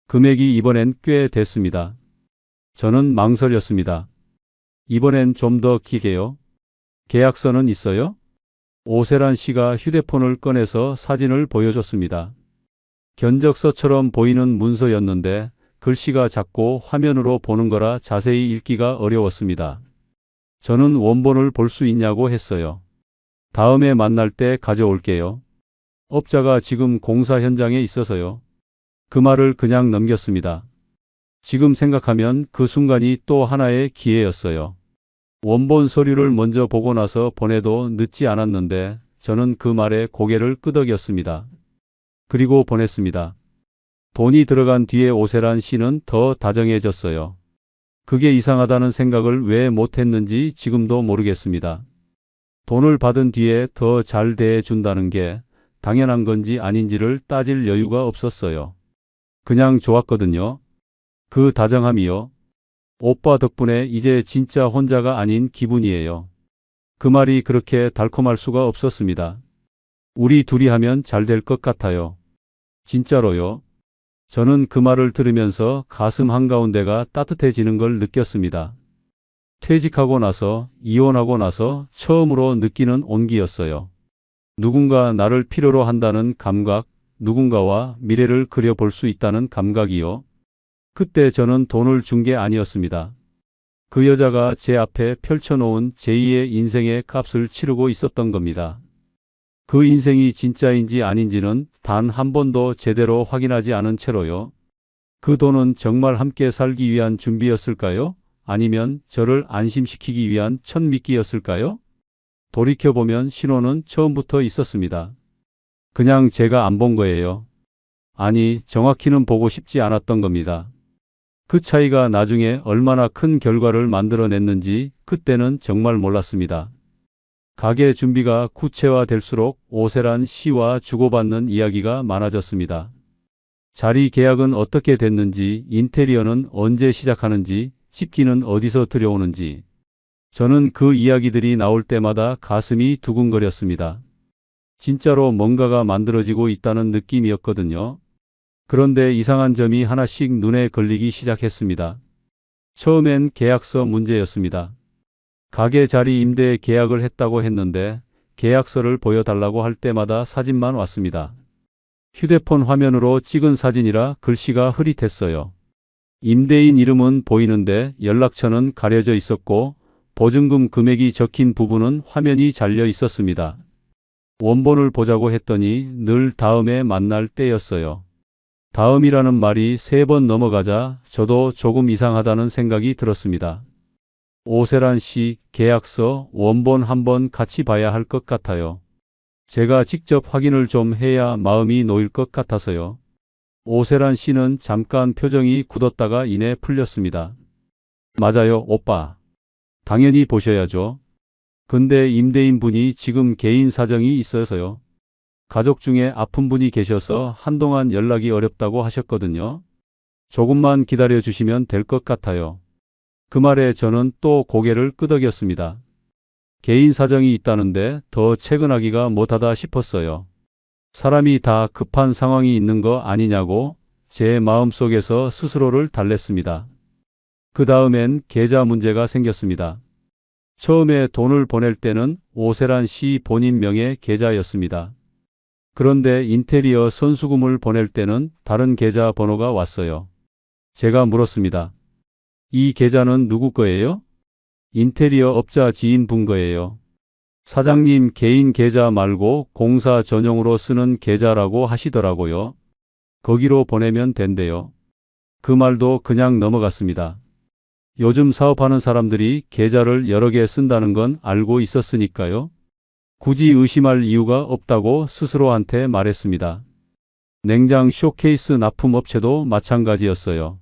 S2: 금액이 이번엔 꽤 됐습니다. 저는 망설였습니다. 이번엔 좀 더 기게요. 계약서는 있어요? 오세란 씨가 휴대폰을 꺼내서 사진을 보여줬습니다. 견적서처럼 보이는 문서였는데 글씨가 작고 화면으로 보는 거라 자세히 읽기가 어려웠습니다. 저는 원본을 볼 수 있냐고 했어요. 다음에 만날 때 가져올게요. 업자가 지금 공사 현장에 있어서요. 그 말을 그냥 넘겼습니다. 지금 생각하면 그 순간이 또 하나의 기회였어요. 원본 서류를 먼저 보고 나서 보내도 늦지 않았는데 저는 그 말에 고개를 끄덕였습니다. 그리고 보냈습니다. 돈이 들어간 뒤에 오세란 씨는 더 다정해졌어요. 그게 이상하다는 생각을 왜 못했는지 지금도 모르겠습니다. 돈을 받은 뒤에 더 잘 대해준다는 게 당연한 건지 아닌지를 따질 여유가 없었어요. 그냥 좋았거든요. 그 다정함이요. 오빠 덕분에 이제 진짜 혼자가 아닌 기분이에요. 그 말이 그렇게 달콤할 수가 없었습니다. 우리 둘이 하면 잘 될 것 같아요. 진짜로요. 저는 그 말을 들으면서 가슴 한가운데가 따뜻해지는 걸 느꼈습니다. 퇴직하고 나서, 이혼하고 나서 처음으로 느끼는 온기였어요. 누군가 나를 필요로 한다는 감각, 누군가와 미래를 그려볼 수 있다는 감각이요. 그때 저는 돈을 준 게 아니었습니다. 그 여자가 제 앞에 펼쳐놓은 제2의 인생의 값을 치르고 있었던 겁니다. 그 인생이 진짜인지 아닌지는 단 한 번도 제대로 확인하지 않은 채로요. 그 돈은 정말 함께 살기 위한 준비였을까요? 아니면 저를 안심시키기 위한 첫 미끼였을까요? 돌이켜보면 신호는 처음부터 있었습니다. 그냥 제가 안 본 거예요. 아니, 정확히는 보고 싶지 않았던 겁니다. 그 차이가 나중에 얼마나 큰 결과를 만들어냈는지 그때는 정말 몰랐습니다. 가게 준비가 구체화될수록 오세란 씨와 주고받는 이야기가 많아졌습니다. 자리 계약은 어떻게 됐는지, 인테리어는 언제 시작하는지, 집기는 어디서 들여오는지. 저는 그 이야기들이 나올 때마다 가슴이 두근거렸습니다. 진짜로 뭔가가 만들어지고 있다는 느낌이었거든요. 그런데 이상한 점이 하나씩 눈에 걸리기 시작했습니다. 처음엔 계약서 문제였습니다. 가게 자리 임대 계약을 했다고 했는데 계약서를 보여달라고 할 때마다 사진만 왔습니다. 휴대폰 화면으로 찍은 사진이라 글씨가 흐릿했어요. 임대인 이름은 보이는데 연락처는 가려져 있었고 보증금 금액이 적힌 부분은 화면이 잘려 있었습니다. 원본을 보자고 했더니 늘 다음에 만날 때였어요. 다음이라는 말이 3번 넘어가자 저도 조금 이상하다는 생각이 들었습니다. 오세란 씨 계약서 원본 한번 같이 봐야 할 것 같아요. 제가 직접 확인을 좀 해야 마음이 놓일 것 같아서요. 오세란 씨는 잠깐 표정이 굳었다가 이내 풀렸습니다. 맞아요, 오빠. 당연히 보셔야죠. 근데 임대인 분이 지금 개인 사정이 있어서요. 가족 중에 아픈 분이 계셔서 한동안 연락이 어렵다고 하셨거든요. 조금만 기다려 주시면 될 것 같아요. 그 말에 저는 또 고개를 끄덕였습니다. 개인 사정이 있다는데 더 채근하기가 못하다 싶었어요. 사람이 다 급한 상황이 있는 거 아니냐고 제 마음속에서 스스로를 달랬습니다. 그 다음엔 계좌 문제가 생겼습니다. 처음에 돈을 보낼 때는 오세란 씨 본인 명의 계좌였습니다. 그런데 인테리어 선수금을 보낼 때는 다른 계좌 번호가 왔어요. 제가 물었습니다. 이 계좌는 누구 거예요? 인테리어 업자 지인분 거예요. 사장님 개인 계좌 말고 공사 전용으로 쓰는 계좌라고 하시더라고요. 거기로 보내면 된대요. 그 말도 그냥 넘어갔습니다. 요즘 사업하는 사람들이 계좌를 여러 개 쓴다는 건 알고 있었으니까요. 굳이 의심할 이유가 없다고 스스로한테 말했습니다. 냉장 쇼케이스 납품업체도 마찬가지였어요.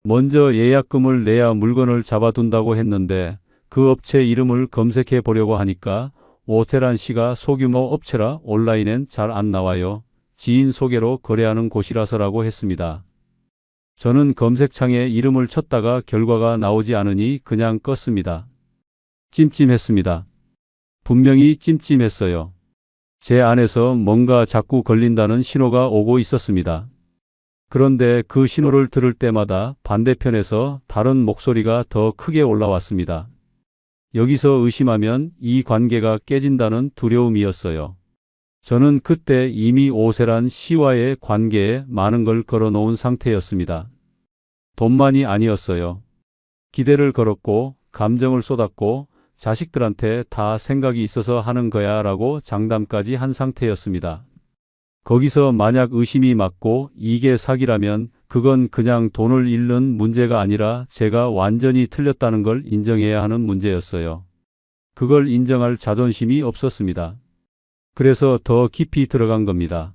S2: 먼저 예약금을 내야 물건을 잡아둔다고 했는데 그 업체 이름을 검색해 보려고 하니까 오세란 씨가 소규모 업체라 온라인엔 잘 안 나와요. 지인 소개로 거래하는 곳이라서라고 했습니다. 저는 검색창에 이름을 쳤다가 결과가 나오지 않으니 그냥 껐습니다. 찜찜했습니다. 분명히 찜찜했어요. 제 안에서 뭔가 자꾸 걸린다는 신호가 오고 있었습니다. 그런데 그 신호를 들을 때마다 반대편에서 다른 목소리가 더 크게 올라왔습니다. 여기서 의심하면 이 관계가 깨진다는 두려움이었어요. 저는 그때 이미 오세란 씨와의 관계에 많은 걸 걸어놓은 상태였습니다. 돈만이 아니었어요. 기대를 걸었고, 감정을 쏟았고, 자식들한테 다 생각이 있어서 하는 거야 라고 장담까지 한 상태였습니다. 거기서 만약 의심이 맞고 이게 사기라면 그건 그냥 돈을 잃는 문제가 아니라 제가 완전히 틀렸다는 걸 인정해야 하는 문제였어요. 그걸 인정할 자존심이 없었습니다. 그래서 더 깊이 들어간 겁니다.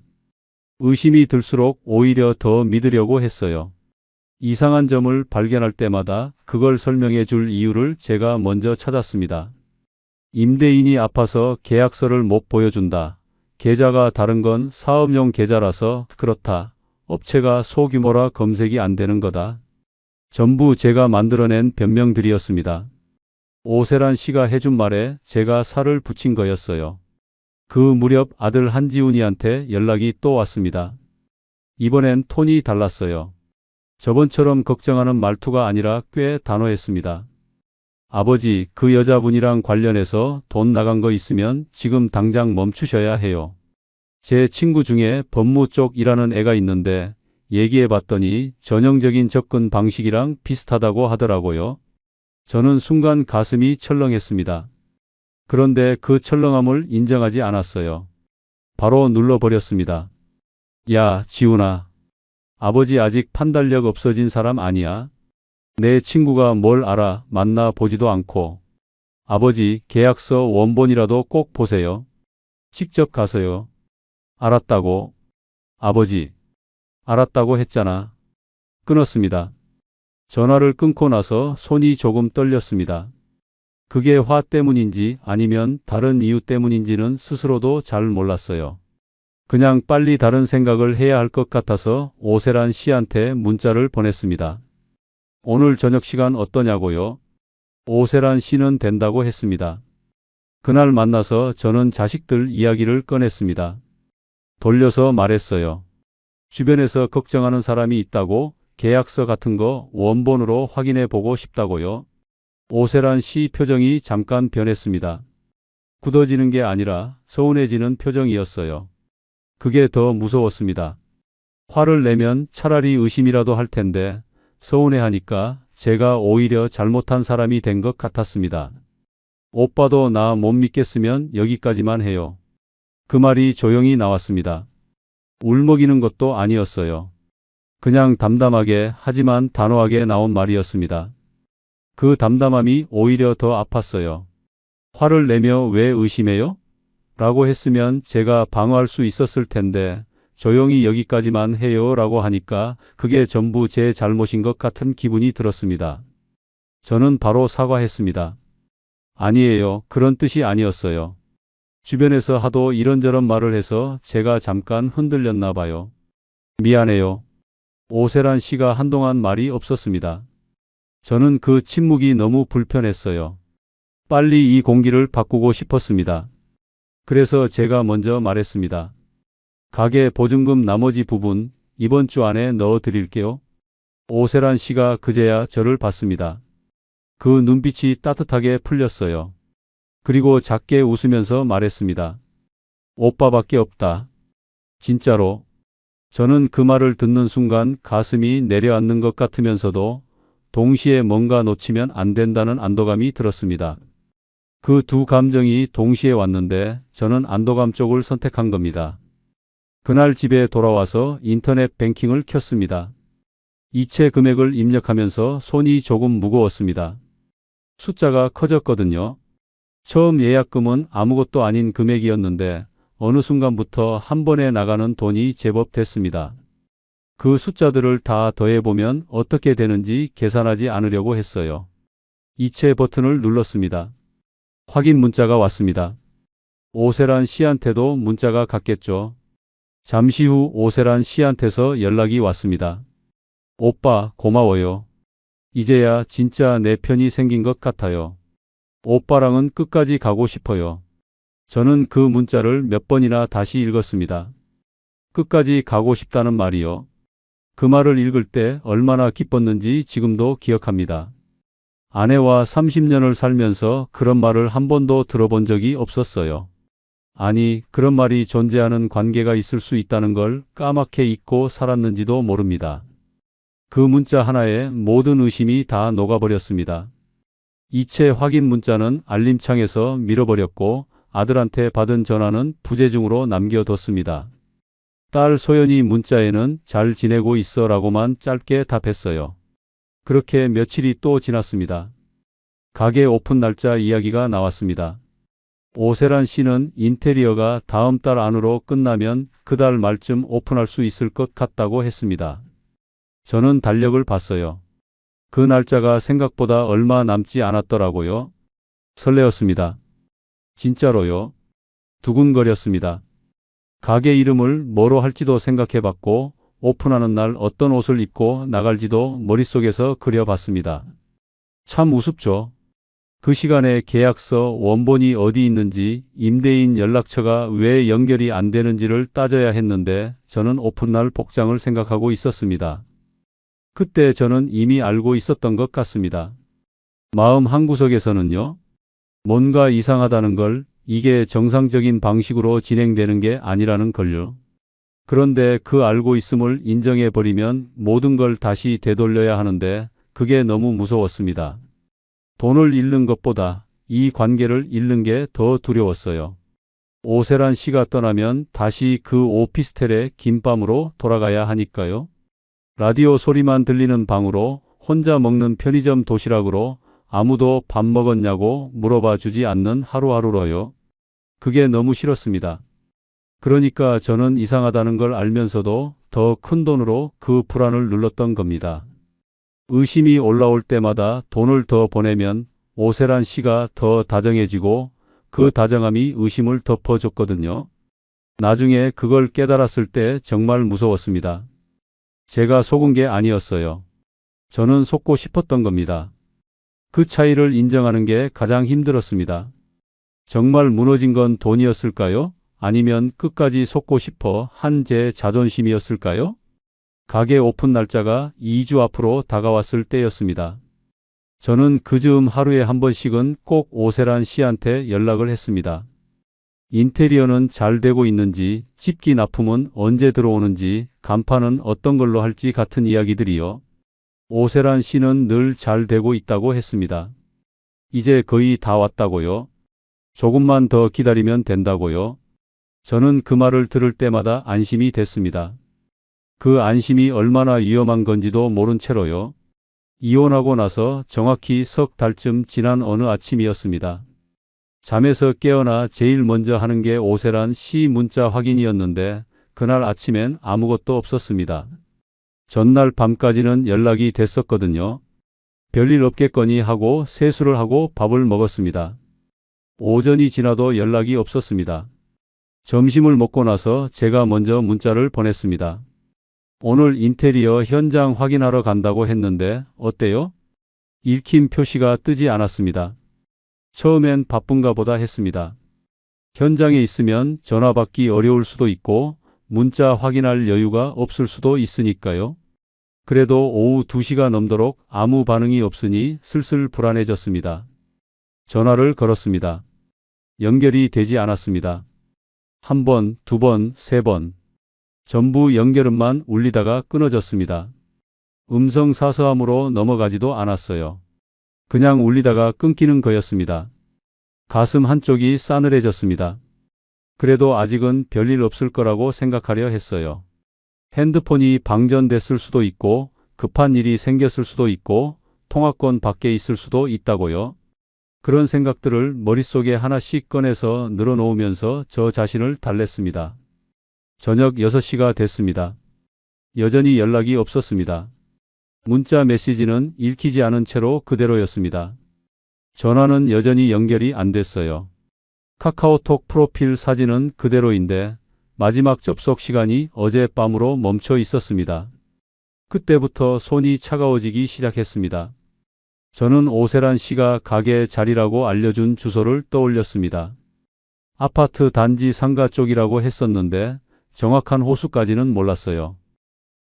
S2: 의심이 들수록 오히려 더 믿으려고 했어요. 이상한 점을 발견할 때마다 그걸 설명해 줄 이유를 제가 먼저 찾았습니다. 임대인이 아파서 계약서를 못 보여준다. 계좌가 다른 건 사업용 계좌라서 그렇다. 업체가 소규모라 검색이 안 되는 거다. 전부 제가 만들어낸 변명들이었습니다. 오세란 씨가 해준 말에 제가 살을 붙인 거였어요. 그 무렵 아들 한지훈이한테 연락이 또 왔습니다. 이번엔 톤이 달랐어요. 저번처럼 걱정하는 말투가 아니라 꽤 단호했습니다. 아버지, 그 여자분이랑 관련해서 돈 나간 거 있으면 지금 당장 멈추셔야 해요. 제 친구 중에 법무 쪽 일하는 애가 있는데 얘기해 봤더니 전형적인 접근 방식이랑 비슷하다고 하더라고요. 저는 순간 가슴이 철렁했습니다. 그런데 그 철렁함을 인정하지 않았어요. 바로 눌러버렸습니다. 야, 지훈아. 아버지 아직 판단력 없어진 사람 아니야? 내 친구가 뭘 알아 만나 보지도 않고. 아버지 계약서 원본이라도 꼭 보세요. 직접 가서요. 알았다고. 아버지. 알았다고 했잖아. 끊었습니다. 전화를 끊고 나서 손이 조금 떨렸습니다. 그게 화 때문인지 아니면 다른 이유 때문인지는 스스로도 잘 몰랐어요. 그냥 빨리 다른 생각을 해야 할 것 같아서 오세란 씨한테 문자를 보냈습니다. 오늘 저녁 시간 어떠냐고요? 오세란 씨는 된다고 했습니다. 그날 만나서 저는 자식들 이야기를 꺼냈습니다. 돌려서 말했어요. 주변에서 걱정하는 사람이 있다고 계약서 같은 거 원본으로 확인해 보고 싶다고요. 오세란 씨 표정이 잠깐 변했습니다. 굳어지는 게 아니라 서운해지는 표정이었어요. 그게 더 무서웠습니다. 화를 내면 차라리 의심이라도 할 텐데 서운해하니까 제가 오히려 잘못한 사람이 된 것 같았습니다. 오빠도 나 못 믿겠으면 여기까지만 해요. 그 말이 조용히 나왔습니다. 울먹이는 것도 아니었어요. 그냥 담담하게 하지만 단호하게 나온 말이었습니다. 그 담담함이 오히려 더 아팠어요. 화를 내며 왜 의심해요? 라고 했으면 제가 방어할 수 있었을 텐데 조용히 여기까지만 해요 라고 하니까 그게 전부 제 잘못인 것 같은 기분이 들었습니다. 저는 바로 사과했습니다. 아니에요. 그런 뜻이 아니었어요. 주변에서 하도 이런저런 말을 해서 제가 잠깐 흔들렸나 봐요. 미안해요. 오세란 씨가 한동안 말이 없었습니다. 저는 그 침묵이 너무 불편했어요. 빨리 이 공기를 바꾸고 싶었습니다. 그래서 제가 먼저 말했습니다. 가게 보증금 나머지 부분 이번 주 안에 넣어 드릴게요. 오세란 씨가 그제야 저를 봤습니다. 그 눈빛이 따뜻하게 풀렸어요. 그리고 작게 웃으면서 말했습니다. 오빠밖에 없다. 진짜로. 저는 그 말을 듣는 순간 가슴이 내려앉는 것 같으면서도 동시에 뭔가 놓치면 안 된다는 안도감이 들었습니다. 그 두 감정이 동시에 왔는데 저는 안도감 쪽을 선택한 겁니다. 그날 집에 돌아와서 인터넷 뱅킹을 켰습니다. 이체 금액을 입력하면서 손이 조금 무거웠습니다. 숫자가 커졌거든요. 처음 예약금은 아무것도 아닌 금액이었는데 어느 순간부터 한 번에 나가는 돈이 제법 됐습니다. 그 숫자들을 다 더해보면 어떻게 되는지 계산하지 않으려고 했어요. 이체 버튼을 눌렀습니다. 확인 문자가 왔습니다. 오세란 씨한테도 문자가 갔겠죠. 잠시 후 오세란 씨한테서 연락이 왔습니다. 오빠, 고마워요. 이제야 진짜 내 편이 생긴 것 같아요. 오빠랑은 끝까지 가고 싶어요. 저는 그 문자를 몇 번이나 다시 읽었습니다. 끝까지 가고 싶다는 말이요. 그 말을 읽을 때 얼마나 기뻤는지 지금도 기억합니다. 아내와 30년을 살면서 그런 말을 한 번도 들어본 적이 없었어요. 아니, 그런 말이 존재하는 관계가 있을 수 있다는 걸 까맣게 잊고 살았는지도 모릅니다. 그 문자 하나에 모든 의심이 다 녹아버렸습니다. 이체 확인 문자는 알림창에서 밀어버렸고 아들한테 받은 전화는 부재중으로 남겨뒀습니다. 딸 소연이 문자에는 잘 지내고 있어 라고만 짧게 답했어요. 그렇게 며칠이 또 지났습니다. 가게 오픈 날짜 이야기가 나왔습니다. 오세란 씨는 인테리어가 다음 달 안으로 끝나면 그 달 말쯤 오픈할 수 있을 것 같다고 했습니다. 저는 달력을 봤어요. 그 날짜가 생각보다 얼마 남지 않았더라고요. 설레었습니다. 진짜로요? 두근거렸습니다. 가게 이름을 뭐로 할지도 생각해봤고 오픈하는 날 어떤 옷을 입고 나갈지도 머릿속에서 그려봤습니다. 참 우습죠. 그 시간에 계약서 원본이 어디 있는지 임대인 연락처가 왜 연결이 안 되는지를 따져야 했는데 저는 오픈날 복장을 생각하고 있었습니다. 그때 저는 이미 알고 있었던 것 같습니다. 마음 한구석에서는요. 뭔가 이상하다는 걸, 이게 정상적인 방식으로 진행되는 게 아니라는 걸요. 그런데 그 알고 있음을 인정해버리면 모든 걸 다시 되돌려야 하는데 그게 너무 무서웠습니다. 돈을 잃는 것보다 이 관계를 잃는 게 더 두려웠어요. 오세란 씨가 떠나면 다시 그 오피스텔의 긴 밤으로 돌아가야 하니까요. 라디오 소리만 들리는 방으로 혼자 먹는 편의점 도시락으로 아무도 밥 먹었냐고 물어봐 주지 않는 하루하루로요. 그게 너무 싫었습니다. 그러니까 저는 이상하다는 걸 알면서도 더 큰 돈으로 그 불안을 눌렀던 겁니다. 의심이 올라올 때마다 돈을 더 보내면 오세란 씨가 더 다정해지고 그 다정함이 의심을 덮어줬거든요. 나중에 그걸 깨달았을 때 정말 무서웠습니다. 제가 속은 게 아니었어요. 저는 속고 싶었던 겁니다. 그 차이를 인정하는 게 가장 힘들었습니다. 정말 무너진 건 돈이었을까요? 아니면 끝까지 속고 싶어 한 제 자존심이었을까요? 가게 오픈 날짜가 2주 앞으로 다가왔을 때였습니다. 저는 그 즈음 하루에 한 번씩은 꼭 오세란 씨한테 연락을 했습니다. 인테리어는 잘 되고 있는지, 집기 납품은 언제 들어오는지, 간판은 어떤 걸로 할지 같은 이야기들이요. 오세란 씨는 늘 잘 되고 있다고 했습니다. 이제 거의 다 왔다고요. 조금만 더 기다리면 된다고요. 저는 그 말을 들을 때마다 안심이 됐습니다. 그 안심이 얼마나 위험한 건지도 모른 채로요. 이혼하고 나서 정확히 석 달쯤 지난 어느 아침이었습니다. 잠에서 깨어나 제일 먼저 하는 게 오세란 씨 문자 확인이었는데 그날 아침엔 아무것도 없었습니다. 전날 밤까지는 연락이 됐었거든요. 별일 없겠거니 하고 세수를 하고 밥을 먹었습니다. 오전이 지나도 연락이 없었습니다. 점심을 먹고 나서 제가 먼저 문자를 보냈습니다. 오늘 인테리어 현장 확인하러 간다고 했는데 어때요? 읽힘 표시가 뜨지 않았습니다. 처음엔 바쁜가 보다 했습니다. 현장에 있으면 전화 받기 어려울 수도 있고 문자 확인할 여유가 없을 수도 있으니까요. 그래도 오후 2시가 넘도록 아무 반응이 없으니 슬슬 불안해졌습니다. 전화를 걸었습니다. 연결이 되지 않았습니다. 한 번, 두 번, 세 번. 전부 연결음만 울리다가 끊어졌습니다. 음성 사서함으로 넘어가지도 않았어요. 그냥 울리다가 끊기는 거였습니다. 가슴 한쪽이 싸늘해졌습니다. 그래도 아직은 별일 없을 거라고 생각하려 했어요. 핸드폰이 방전됐을 수도 있고 급한 일이 생겼을 수도 있고 통화권 밖에 있을 수도 있다고요. 그런 생각들을 머릿속에 하나씩 꺼내서 늘어놓으면서 저 자신을 달랬습니다. 저녁 6시가 됐습니다. 여전히 연락이 없었습니다. 문자 메시지는 읽히지 않은 채로 그대로였습니다. 전화는 여전히 연결이 안 됐어요. 카카오톡 프로필 사진은 그대로인데 마지막 접속 시간이 어젯밤으로 멈춰 있었습니다. 그때부터 손이 차가워지기 시작했습니다. 저는 오세란 씨가 가게 자리라고 알려준 주소를 떠올렸습니다. 아파트 단지 상가 쪽이라고 했었는데 정확한 호수까지는 몰랐어요.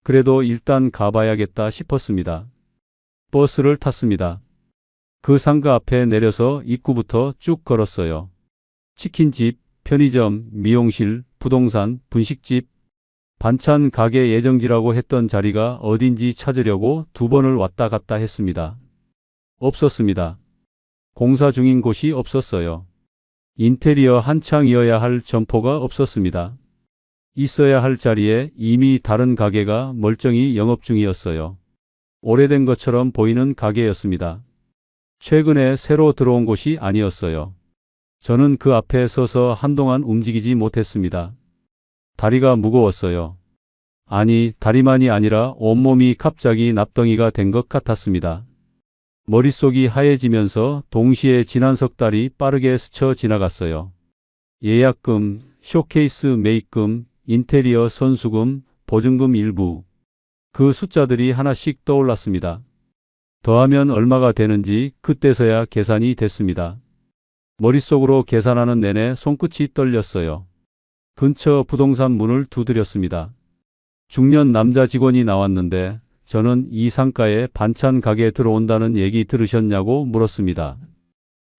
S2: 그래도 일단 가봐야겠다 싶었습니다. 버스를 탔습니다. 그 상가 앞에 내려서 입구부터 쭉 걸었어요. 치킨집, 편의점, 미용실, 부동산, 분식집. 반찬 가게 예정지라고 했던 자리가 어딘지 찾으려고 2번을 왔다 갔다 했습니다. 없었습니다. 공사 중인 곳이 없었어요. 인테리어 한창이어야 할 점포가 없었습니다. 있어야 할 자리에 이미 다른 가게가 멀쩡히 영업 중이었어요. 오래된 것처럼 보이는 가게였습니다. 최근에 새로 들어온 곳이 아니었어요. 저는 그 앞에 서서 한동안 움직이지 못했습니다. 다리가 무거웠어요. 아니, 다리만이 아니라 온몸이 갑자기 납덩이가 된 것 같았습니다. 머릿속이 하얘지면서 동시에 지난 석 달이 빠르게 스쳐 지나갔어요. 예약금, 쇼케이스 매입금, 인테리어 선수금, 보증금 일부. 그 숫자들이 하나씩 떠올랐습니다. 더하면 얼마가 되는지 그때서야 계산이 됐습니다. 머릿속으로 계산하는 내내 손끝이 떨렸어요. 근처 부동산 문을 두드렸습니다. 중년 남자 직원이 나왔는데 저는 이 상가에 반찬 가게 들어온다는 얘기 들으셨냐고 물었습니다.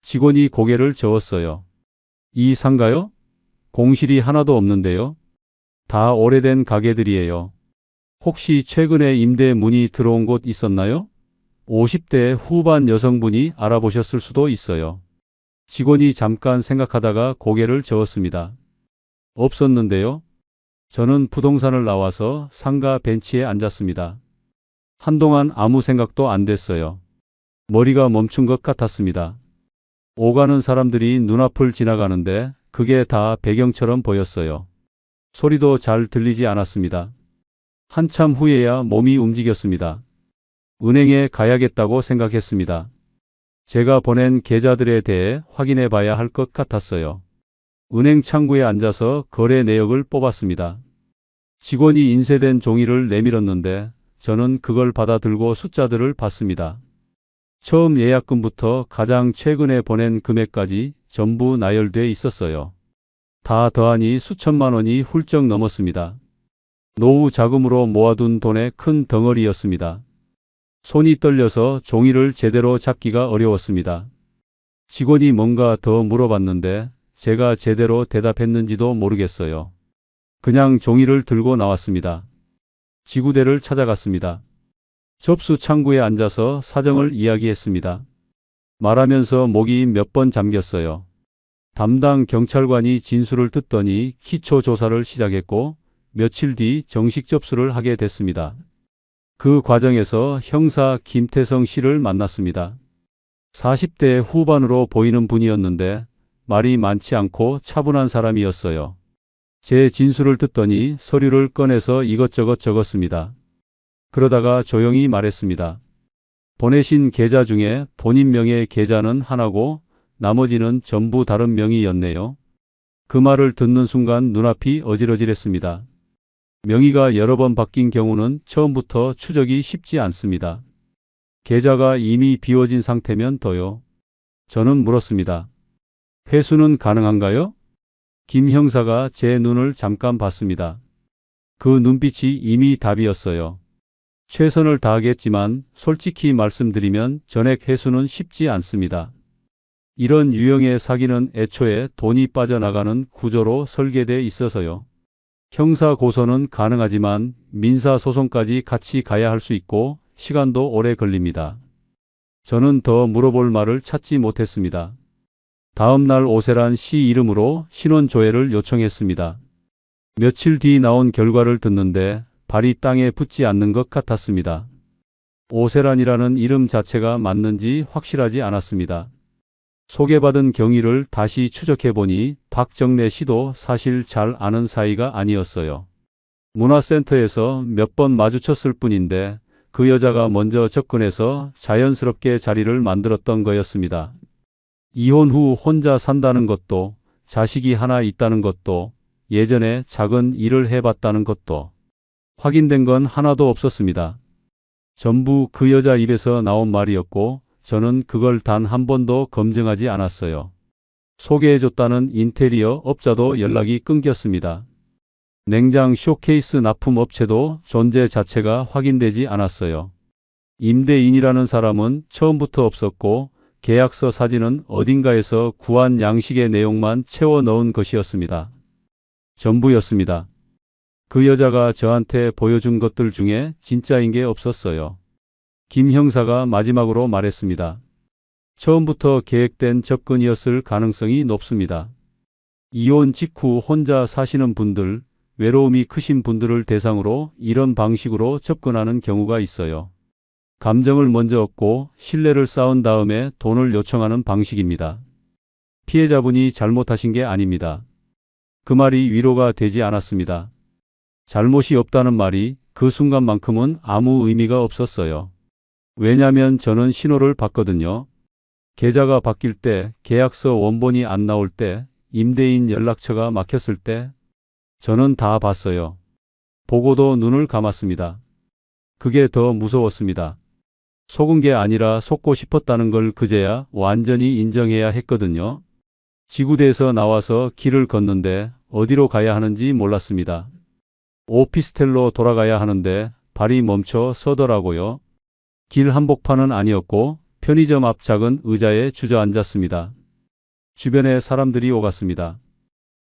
S2: 직원이 고개를 저었어요. 이 상가요? 공실이 하나도 없는데요. 다 오래된 가게들이에요. 혹시 최근에 임대 문의 들어온 곳 있었나요? 50대 후반 여성분이 알아보셨을 수도 있어요. 직원이 잠깐 생각하다가 고개를 저었습니다. 없었는데요. 저는 부동산을 나와서 상가 벤치에 앉았습니다. 한동안 아무 생각도 안 됐어요. 머리가 멈춘 것 같았습니다. 오가는 사람들이 눈앞을 지나가는데 그게 다 배경처럼 보였어요. 소리도 잘 들리지 않았습니다. 한참 후에야 몸이 움직였습니다. 은행에 가야겠다고 생각했습니다. 제가 보낸 계좌들에 대해 확인해 봐야 할 것 같았어요. 은행 창구에 앉아서 거래 내역을 뽑았습니다. 직원이 인쇄된 종이를 내밀었는데 저는 그걸 받아들고 숫자들을 봤습니다. 처음 예약금부터 가장 최근에 보낸 금액까지 전부 나열돼 있었어요. 다 더하니 수천만 원이 훌쩍 넘었습니다. 노후 자금으로 모아둔 돈의 큰 덩어리였습니다. 손이 떨려서 종이를 제대로 잡기가 어려웠습니다. 직원이 뭔가 더 물어봤는데 제가 제대로 대답했는지도 모르겠어요. 그냥 종이를 들고 나왔습니다. 지구대를 찾아갔습니다. 접수 창구에 앉아서 사정을 이야기했습니다. 말하면서 목이 몇 번 잠겼어요. 담당 경찰관이 진술을 듣더니 기초 조사를 시작했고 며칠 뒤 정식 접수를 하게 됐습니다. 그 과정에서 형사 김태성 씨를 만났습니다. 40대 후반으로 보이는 분이었는데 말이 많지 않고 차분한 사람이었어요. 제 진술을 듣더니 서류를 꺼내서 이것저것 적었습니다. 그러다가 조용히 말했습니다. 보내신 계좌 중에 본인 명의 계좌는 하나고 나머지는 전부 다른 명의였네요. 그 말을 듣는 순간 눈앞이 어질어질했습니다. 명의가 여러 번 바뀐 경우는 처음부터 추적이 쉽지 않습니다. 계좌가 이미 비워진 상태면 더요. 저는 물었습니다. 회수는 가능한가요? 김 형사가 제 눈을 잠깐 봤습니다. 그 눈빛이 이미 답이었어요. 최선을 다하겠지만 솔직히 말씀드리면 전액 회수는 쉽지 않습니다. 이런 유형의 사기는 애초에 돈이 빠져나가는 구조로 설계돼 있어서요. 형사 고소는 가능하지만 민사 소송까지 같이 가야 할 수 있고 시간도 오래 걸립니다. 저는 더 물어볼 말을 찾지 못했습니다. 다음 날 오세란 씨 이름으로 신원 조회를 요청했습니다. 며칠 뒤 나온 결과를 듣는데 발이 땅에 붙지 않는 것 같았습니다. 오세란이라는 이름 자체가 맞는지 확실하지 않았습니다. 소개받은 경위를 다시 추적해보니 박정래 씨도 사실 잘 아는 사이가 아니었어요. 문화센터에서 몇 번 마주쳤을 뿐인데 그 여자가 먼저 접근해서 자연스럽게 자리를 만들었던 거였습니다. 이혼 후 혼자 산다는 것도, 자식이 하나 있다는 것도, 예전에 작은 일을 해봤다는 것도 확인된 건 하나도 없었습니다. 전부 그 여자 입에서 나온 말이었고 저는 그걸 단 한 번도 검증하지 않았어요. 소개해줬다는 인테리어 업자도 연락이 끊겼습니다. 냉장 쇼케이스 납품 업체도 존재 자체가 확인되지 않았어요. 임대인이라는 사람은 처음부터 없었고 계약서 사진은 어딘가에서 구한 양식의 내용만 채워 넣은 것이었습니다. 전부였습니다. 그 여자가 저한테 보여준 것들 중에 진짜인 게 없었어요. 김 형사가 마지막으로 말했습니다. 처음부터 계획된 접근이었을 가능성이 높습니다. 이혼 직후 혼자 사시는 분들, 외로움이 크신 분들을 대상으로 이런 방식으로 접근하는 경우가 있어요. 감정을 먼저 얻고 신뢰를 쌓은 다음에 돈을 요청하는 방식입니다. 피해자분이 잘못하신 게 아닙니다. 그 말이 위로가 되지 않았습니다. 잘못이 없다는 말이 그 순간만큼은 아무 의미가 없었어요. 왜냐면 저는 신호를 봤거든요. 계좌가 바뀔 때, 계약서 원본이 안 나올 때, 임대인 연락처가 막혔을 때, 저는 다 봤어요. 보고도 눈을 감았습니다. 그게 더 무서웠습니다. 속은 게 아니라 속고 싶었다는 걸 그제야 완전히 인정해야 했거든요. 지구대에서 나와서 길을 걷는데 어디로 가야 하는지 몰랐습니다. 오피스텔로 돌아가야 하는데 발이 멈춰 서더라고요. 길 한복판은 아니었고 편의점 앞 작은 의자에 주저앉았습니다. 주변에 사람들이 오갔습니다.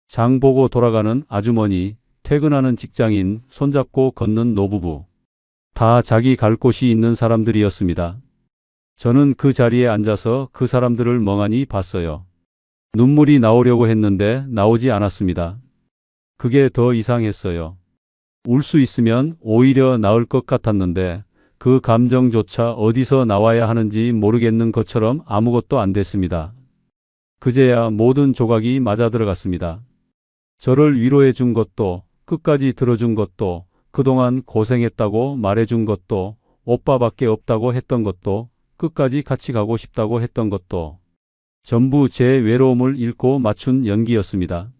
S2: 장 보고 돌아가는 아주머니, 퇴근하는 직장인, 손잡고 걷는 노부부. 다 자기 갈 곳이 있는 사람들이었습니다. 저는 그 자리에 앉아서 그 사람들을 멍하니 봤어요. 눈물이 나오려고 했는데 나오지 않았습니다. 그게 더 이상했어요. 울 수 있으면 오히려 나을 것 같았는데 그 감정조차 어디서 나와야 하는지 모르겠는 것처럼 아무것도 안 됐습니다. 그제야 모든 조각이 맞아 들어갔습니다. 저를 위로해 준 것도, 끝까지 들어준 것도, 그동안 고생했다고 말해준 것도, 오빠밖에 없다고 했던 것도, 끝까지 같이 가고 싶다고 했던 것도 전부 제 외로움을 읽고 맞춘 연기였습니다.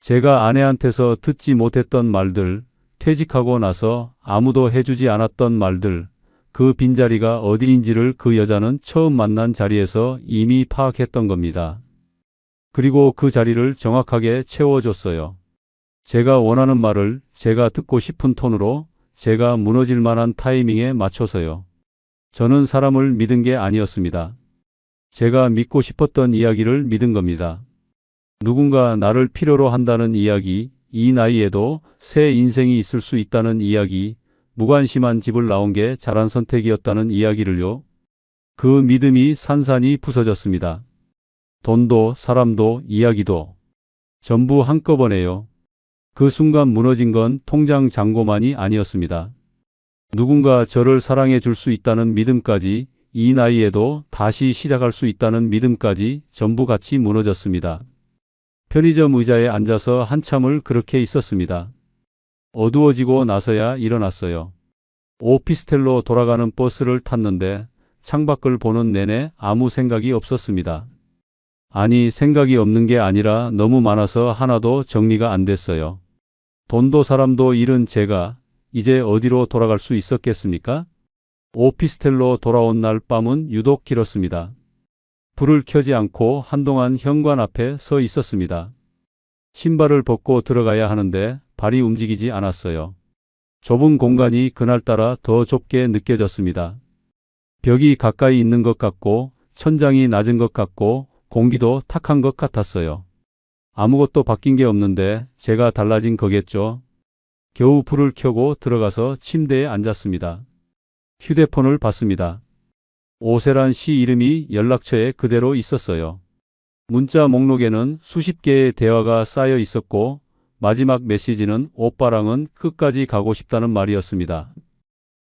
S2: 제가 아내한테서 듣지 못했던 말들, 퇴직하고 나서 아무도 해주지 않았던 말들, 그 빈자리가 어디인지를 그 여자는 처음 만난 자리에서 이미 파악했던 겁니다. 그리고 그 자리를 정확하게 채워줬어요. 제가 원하는 말을 제가 듣고 싶은 톤으로 제가 무너질 만한 타이밍에 맞춰서요. 저는 사람을 믿은 게 아니었습니다. 제가 믿고 싶었던 이야기를 믿은 겁니다. 누군가 나를 필요로 한다는 이야기, 이 나이에도 새 인생이 있을 수 있다는 이야기, 무관심한 집을 나온 게 잘한 선택이었다는 이야기를요. 그 믿음이 산산이 부서졌습니다. 돈도 사람도 이야기도 전부 한꺼번에요. 그 순간 무너진 건 통장 잔고만이 아니었습니다. 누군가 저를 사랑해 줄 수 있다는 믿음까지, 이 나이에도 다시 시작할 수 있다는 믿음까지 전부 같이 무너졌습니다. 편의점 의자에 앉아서 한참을 그렇게 있었습니다. 어두워지고 나서야 일어났어요. 오피스텔로 돌아가는 버스를 탔는데 창밖을 보는 내내 아무 생각이 없었습니다. 아니, 생각이 없는 게 아니라 너무 많아서 하나도 정리가 안 됐어요. 돈도 사람도 잃은 제가 이제 어디로 돌아갈 수 있었겠습니까? 오피스텔로 돌아온 날 밤은 유독 길었습니다. 불을 켜지 않고 한동안 현관 앞에 서 있었습니다. 신발을 벗고 들어가야 하는데 발이 움직이지 않았어요. 좁은 공간이 그날따라 더 좁게 느껴졌습니다. 벽이 가까이 있는 것 같고 천장이 낮은 것 같고 공기도 탁한 것 같았어요. 아무것도 바뀐 게 없는데 제가 달라진 거겠죠. 겨우 불을 켜고 들어가서 침대에 앉았습니다. 휴대폰을 봤습니다. 오세란 씨 이름이 연락처에 그대로 있었어요. 문자 목록에는 수십 개의 대화가 쌓여 있었고 마지막 메시지는 오빠랑은 끝까지 가고 싶다는 말이었습니다.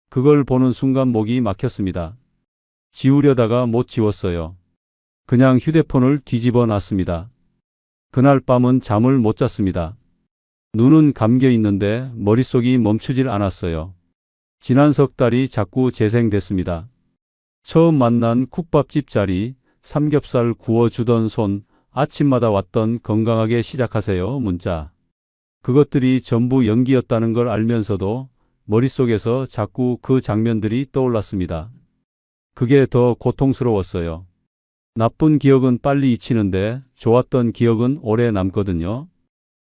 S2: 그걸 보는 순간 목이 막혔습니다. 지우려다가 못 지웠어요. 그냥 휴대폰을 뒤집어 놨습니다. 그날 밤은 잠을 못 잤습니다. 눈은 감겨 있는데 머릿속이 멈추질 않았어요. 지난 석 달이 자꾸 재생됐습니다. 처음 만난 국밥집 자리, 삼겹살 구워주던 손, 아침마다 왔던 건강하게 시작하세요 문자. 그것들이 전부 연기였다는 걸 알면서도 머릿속에서 자꾸 그 장면들이 떠올랐습니다. 그게 더 고통스러웠어요. 나쁜 기억은 빨리 잊히는데 좋았던 기억은 오래 남거든요.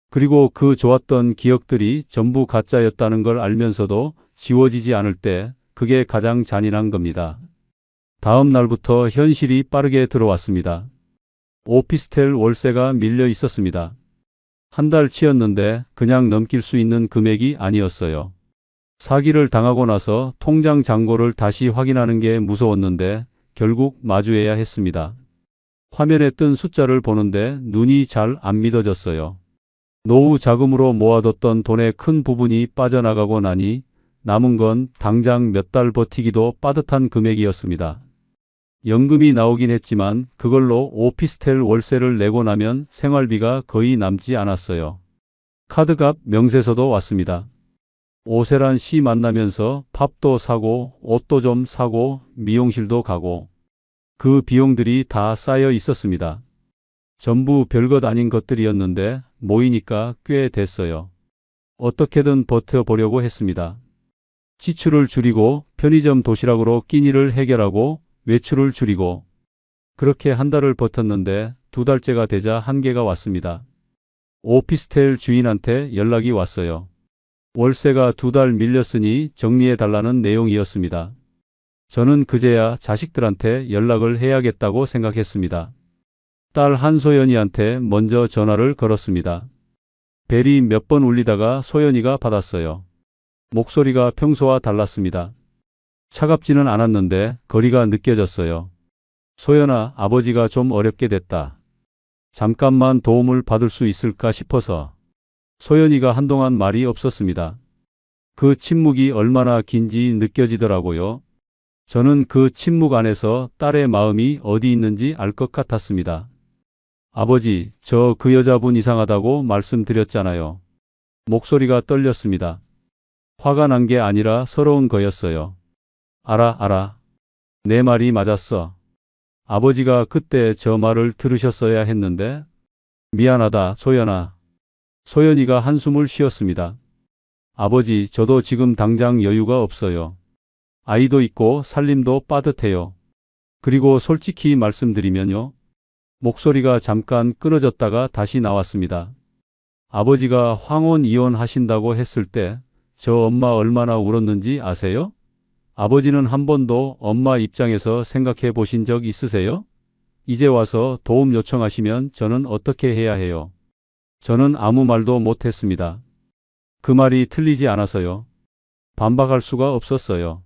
S2: 그리고 그 좋았던 기억들이 전부 가짜였다는 걸 알면서도 지워지지 않을 때 그게 가장 잔인한 겁니다. 다음 날부터 현실이 빠르게 들어왔습니다. 오피스텔 월세가 밀려 있었습니다. 한 달치였는데 그냥 넘길 수 있는 금액이 아니었어요. 사기를 당하고 나서 통장 잔고를 다시 확인하는 게 무서웠는데 결국 마주해야 했습니다. 화면에 뜬 숫자를 보는데 눈이 잘 안 믿어졌어요. 노후 자금으로 모아뒀던 돈의 큰 부분이 빠져나가고 나니 남은 건 당장 몇 달 버티기도 빠듯한 금액이었습니다. 연금이 나오긴 했지만 그걸로 오피스텔 월세를 내고 나면 생활비가 거의 남지 않았어요. 카드값 명세서도 왔습니다. 오세란 씨 만나면서 밥도 사고 옷도 좀 사고 미용실도 가고 그 비용들이 다 쌓여 있었습니다. 전부 별것 아닌 것들이었는데 모이니까 꽤 됐어요. 어떻게든 버텨보려고 했습니다. 지출을 줄이고 편의점 도시락으로 끼니를 해결하고 외출을 줄이고 그렇게 한 달을 버텼는데 두 달째가 되자 한계가 왔습니다. 오피스텔 주인한테 연락이 왔어요. 월세가 두 달 밀렸으니 정리해달라는 내용이었습니다. 저는 그제야 자식들한테 연락을 해야겠다고 생각했습니다. 딸 한소연이한테 먼저 전화를 걸었습니다. 벨이 몇 번 울리다가 소연이가 받았어요. 목소리가 평소와 달랐습니다. 차갑지는 않았는데 거리가 느껴졌어요. 소연아, 아버지가 좀 어렵게 됐다. 잠깐만 도움을 받을 수 있을까 싶어서. 소연이가 한동안 말이 없었습니다. 그 침묵이 얼마나 긴지 느껴지더라고요. 저는 그 침묵 안에서 딸의 마음이 어디 있는지 알 것 같았습니다. 아버지, 저 그 여자분 이상하다고 말씀드렸잖아요. 목소리가 떨렸습니다. 화가 난 게 아니라 서러운 거였어요. 알아. 내 말이 맞았어. 아버지가 그때 저 말을 들으셨어야 했는데. 미안하다, 소연아. 소연이가 한숨을 쉬었습니다. 아버지, 저도 지금 당장 여유가 없어요. 아이도 있고 살림도 빠듯해요. 그리고 솔직히 말씀드리면요. 목소리가 잠깐 끊어졌다가 다시 나왔습니다. 아버지가 황혼 이혼하신다고 했을 때 저 엄마 얼마나 울었는지 아세요? 아버지는 한 번도 엄마 입장에서 생각해 보신 적 있으세요? 이제 와서 도움 요청하시면 저는 어떻게 해야 해요? 저는 아무 말도 못했습니다. 그 말이 틀리지 않아서요. 반박할 수가 없었어요.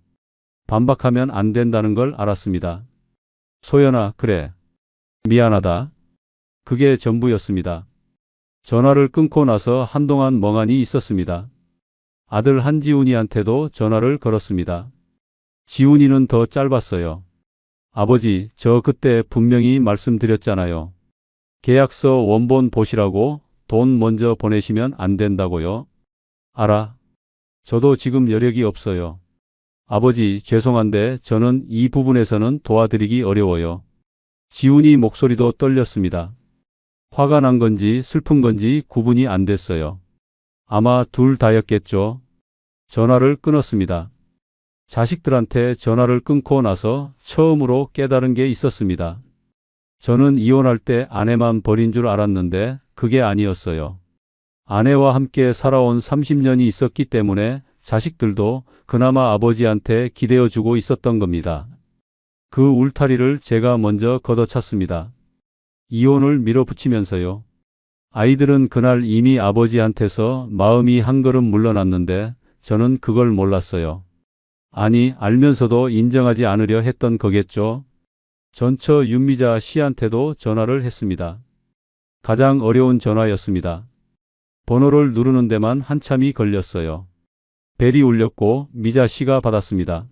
S2: 반박하면 안 된다는 걸 알았습니다. 소연아, 그래. 미안하다. 그게 전부였습니다. 전화를 끊고 나서 한동안 멍하니 있었습니다. 아들 한지훈이한테도 전화를 걸었습니다. 지훈이는 더 짧았어요. 아버지, 저 그때 분명히 말씀드렸잖아요. 계약서 원본 보시라고. 돈 먼저 보내시면 안 된다고요. 알아. 저도 지금 여력이 없어요. 아버지, 죄송한데 저는 이 부분에서는 도와드리기 어려워요. 지훈이 목소리도 떨렸습니다. 화가 난 건지 슬픈 건지 구분이 안 됐어요. 아마 둘 다였겠죠. 전화를 끊었습니다. 자식들한테 전화를 끊고 나서 처음으로 깨달은 게 있었습니다. 저는 이혼할 때 아내만 버린 줄 알았는데 그게 아니었어요. 아내와 함께 살아온 30년이 있었기 때문에 자식들도 그나마 아버지한테 기대어주고 있었던 겁니다. 그 울타리를 제가 먼저 걷어찼습니다. 이혼을 밀어붙이면서요. 아이들은 그날 이미 아버지한테서 마음이 한 걸음 물러났는데 저는 그걸 몰랐어요. 아니, 알면서도 인정하지 않으려 했던 거겠죠. 전처 윤미자 씨한테도 전화를 했습니다. 가장 어려운 전화였습니다. 번호를 누르는 데만 한참이 걸렸어요. 벨이 울렸고 미자 씨가 받았습니다.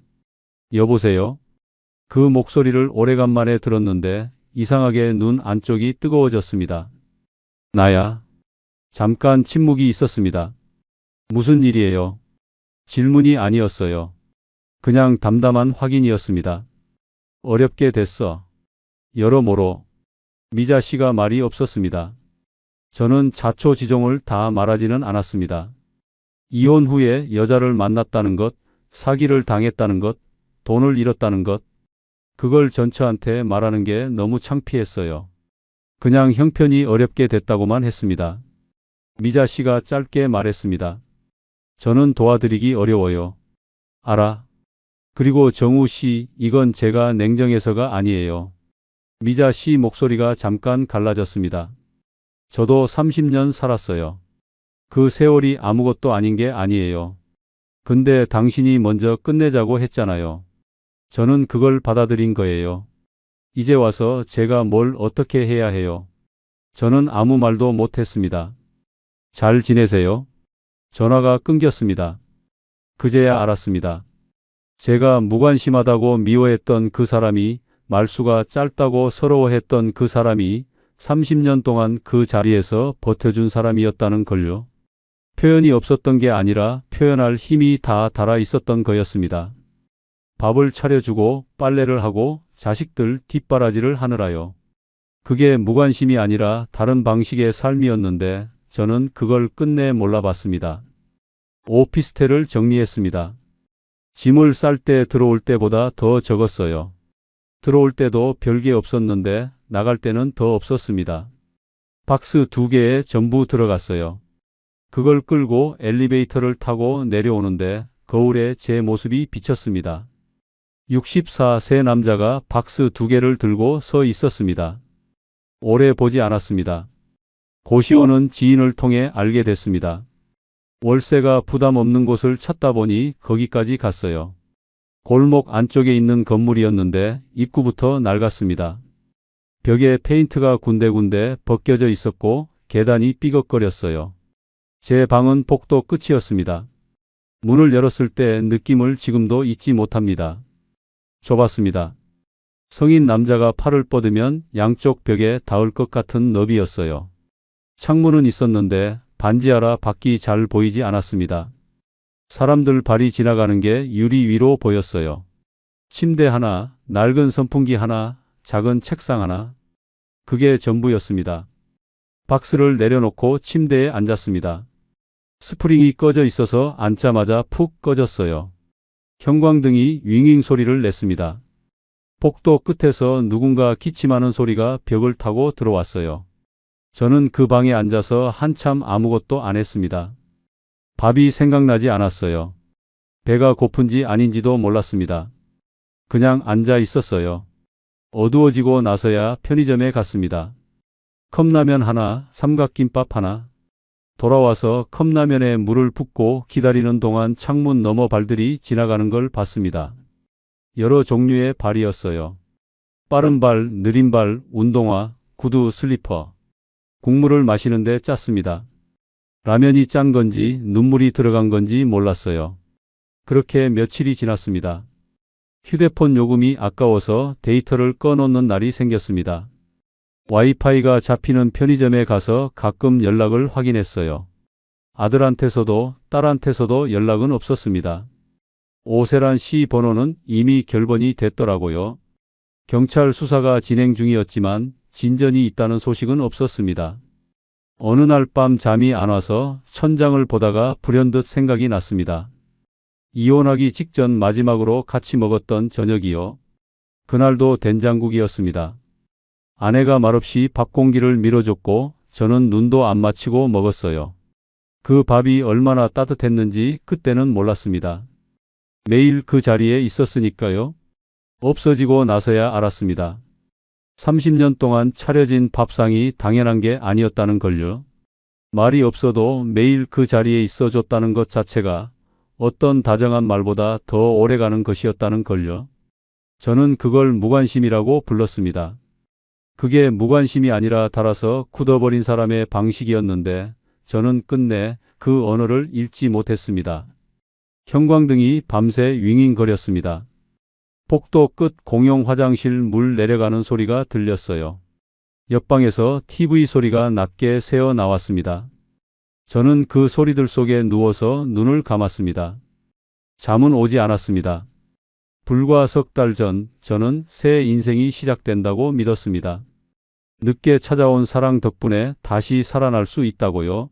S2: 여보세요? 그 목소리를 오래간만에 들었는데 이상하게 눈 안쪽이 뜨거워졌습니다. 나야. 잠깐 침묵이 있었습니다. 무슨 일이에요? 질문이 아니었어요. 그냥 담담한 확인이었습니다. 어렵게 됐어. 여러모로. 미자 씨가 말이 없었습니다. 저는 자초지종을 다 말하지는 않았습니다. 이혼 후에 여자를 만났다는 것, 사기를 당했다는 것, 돈을 잃었다는 것, 그걸 전처한테 말하는 게 너무 창피했어요. 그냥 형편이 어렵게 됐다고만 했습니다. 미자 씨가 짧게 말했습니다. 저는 도와드리기 어려워요. 알아. 그리고 정우 씨, 이건 제가 냉정해서가 아니에요. 미자 씨 목소리가 잠깐 갈라졌습니다. 저도 30년 살았어요. 그 세월이 아무것도 아닌 게 아니에요. 근데 당신이 먼저 끝내자고 했잖아요. 저는 그걸 받아들인 거예요. 이제 와서 제가 뭘 어떻게 해야 해요? 저는 아무 말도 못했습니다. 잘 지내세요? 전화가 끊겼습니다. 그제야 알았습니다. 제가 무관심하다고 미워했던 그 사람이, 말수가 짧다고 서러워했던 그 사람이 30년 동안 그 자리에서 버텨준 사람이었다는 걸요. 표현이 없었던 게 아니라 표현할 힘이 다 달아 있었던 거였습니다. 밥을 차려주고 빨래를 하고 자식들 뒷바라지를 하느라요. 그게 무관심이 아니라 다른 방식의 삶이었는데 저는 그걸 끝내 몰라봤습니다. 오피스텔을 정리했습니다. 짐을 쌀 때 들어올 때보다 더 적었어요. 들어올 때도 별게 없었는데 나갈 때는 더 없었습니다. 박스 2개에 전부 들어갔어요. 그걸 끌고 엘리베이터를 타고 내려오는데 거울에 제 모습이 비쳤습니다. 64세 남자가 박스 2개를 들고 서 있었습니다. 오래 보지 않았습니다. 고시원은 지인을 통해 알게 됐습니다. 월세가 부담 없는 곳을 찾다 보니 거기까지 갔어요. 골목 안쪽에 있는 건물이었는데 입구부터 낡았습니다. 벽에 페인트가 군데군데 벗겨져 있었고 계단이 삐걱거렸어요. 제 방은 복도 끝이었습니다. 문을 열었을 때 느낌을 지금도 잊지 못합니다. 좁았습니다. 성인 남자가 팔을 뻗으면 양쪽 벽에 닿을 것 같은 너비였어요. 창문은 있었는데 반지하라 밖이 잘 보이지 않았습니다. 사람들 발이 지나가는 게 유리 위로 보였어요. 침대 하나, 낡은 선풍기 하나, 작은 책상 하나. 그게 전부였습니다. 박스를 내려놓고 침대에 앉았습니다. 스프링이 꺼져 있어서 앉자마자 푹 꺼졌어요. 형광등이 윙윙 소리를 냈습니다. 복도 끝에서 누군가 기침하는 소리가 벽을 타고 들어왔어요. 저는 그 방에 앉아서 한참 아무것도 안 했습니다. 밥이 생각나지 않았어요. 배가 고픈지 아닌지도 몰랐습니다. 그냥 앉아 있었어요. 어두워지고 나서야 편의점에 갔습니다. 컵라면 하나, 삼각김밥 하나. 돌아와서 컵라면에 물을 붓고 기다리는 동안 창문 너머 발들이 지나가는 걸 봤습니다. 여러 종류의 발이었어요. 빠른 발, 느린 발, 운동화, 구두, 슬리퍼. 국물을 마시는데 짰습니다. 라면이 짠 건지 눈물이 들어간 건지 몰랐어요. 그렇게 며칠이 지났습니다. 휴대폰 요금이 아까워서 데이터를 꺼놓는 날이 생겼습니다. 와이파이가 잡히는 편의점에 가서 가끔 연락을 확인했어요. 아들한테서도 딸한테서도 연락은 없었습니다. 오세란 씨 번호는 이미 결번이 됐더라고요. 경찰 수사가 진행 중이었지만 진전이 있다는 소식은 없었습니다. 어느 날 밤 잠이 안 와서 천장을 보다가 불현듯 생각이 났습니다. 이혼하기 직전 마지막으로 같이 먹었던 저녁이요. 그날도 된장국이었습니다. 아내가 말없이 밥 공기를 밀어줬고 저는 눈도 안 맞추고 먹었어요. 그 밥이 얼마나 따뜻했는지 그때는 몰랐습니다. 매일 그 자리에 있었으니까요. 없어지고 나서야 알았습니다. 30년 동안 차려진 밥상이 당연한 게 아니었다는 걸요. 말이 없어도 매일 그 자리에 있어줬다는 것 자체가 어떤 다정한 말보다 더 오래가는 것이었다는 걸요. 저는 그걸 무관심이라고 불렀습니다. 그게 무관심이 아니라 달아서 굳어버린 사람의 방식이었는데 저는 끝내 그 언어를 읽지 못했습니다. 형광등이 밤새 윙윙거렸습니다. 복도 끝 공용 화장실 물 내려가는 소리가 들렸어요. 옆방에서 TV 소리가 낮게 새어 나왔습니다. 저는 그 소리들 속에 누워서 눈을 감았습니다. 잠은 오지 않았습니다. 불과 석 달 전 저는 새 인생이 시작된다고 믿었습니다. 늦게 찾아온 사랑 덕분에 다시 살아날 수 있다고요.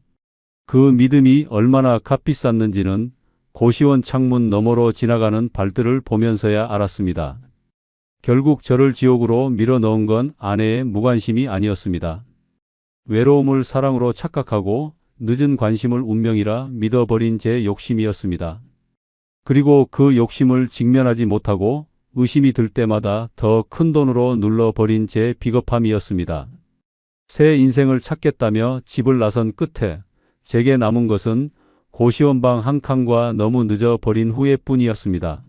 S2: 그 믿음이 얼마나 값비쌌는지는 고시원 창문 너머로 지나가는 발들을 보면서야 알았습니다. 결국 저를 지옥으로 밀어넣은 건 아내의 무관심이 아니었습니다. 외로움을 사랑으로 착각하고 늦은 관심을 운명이라 믿어버린 제 욕심이었습니다. 그리고 그 욕심을 직면하지 못하고 의심이 들 때마다 더 큰 돈으로 눌러버린 제 비겁함이었습니다. 새 인생을 찾겠다며 집을 나선 끝에 제게 남은 것은 고시원 방 한 칸과 너무 늦어 버린 후회뿐이었습니다.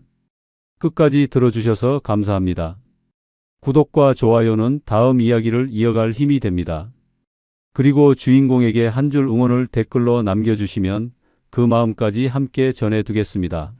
S2: 끝까지 들어주셔서 감사합니다. 구독과 좋아요는 다음 이야기를 이어갈 힘이 됩니다. 그리고 주인공에게 한 줄 응원을 댓글로 남겨주시면 그 마음까지 함께 전해두겠습니다.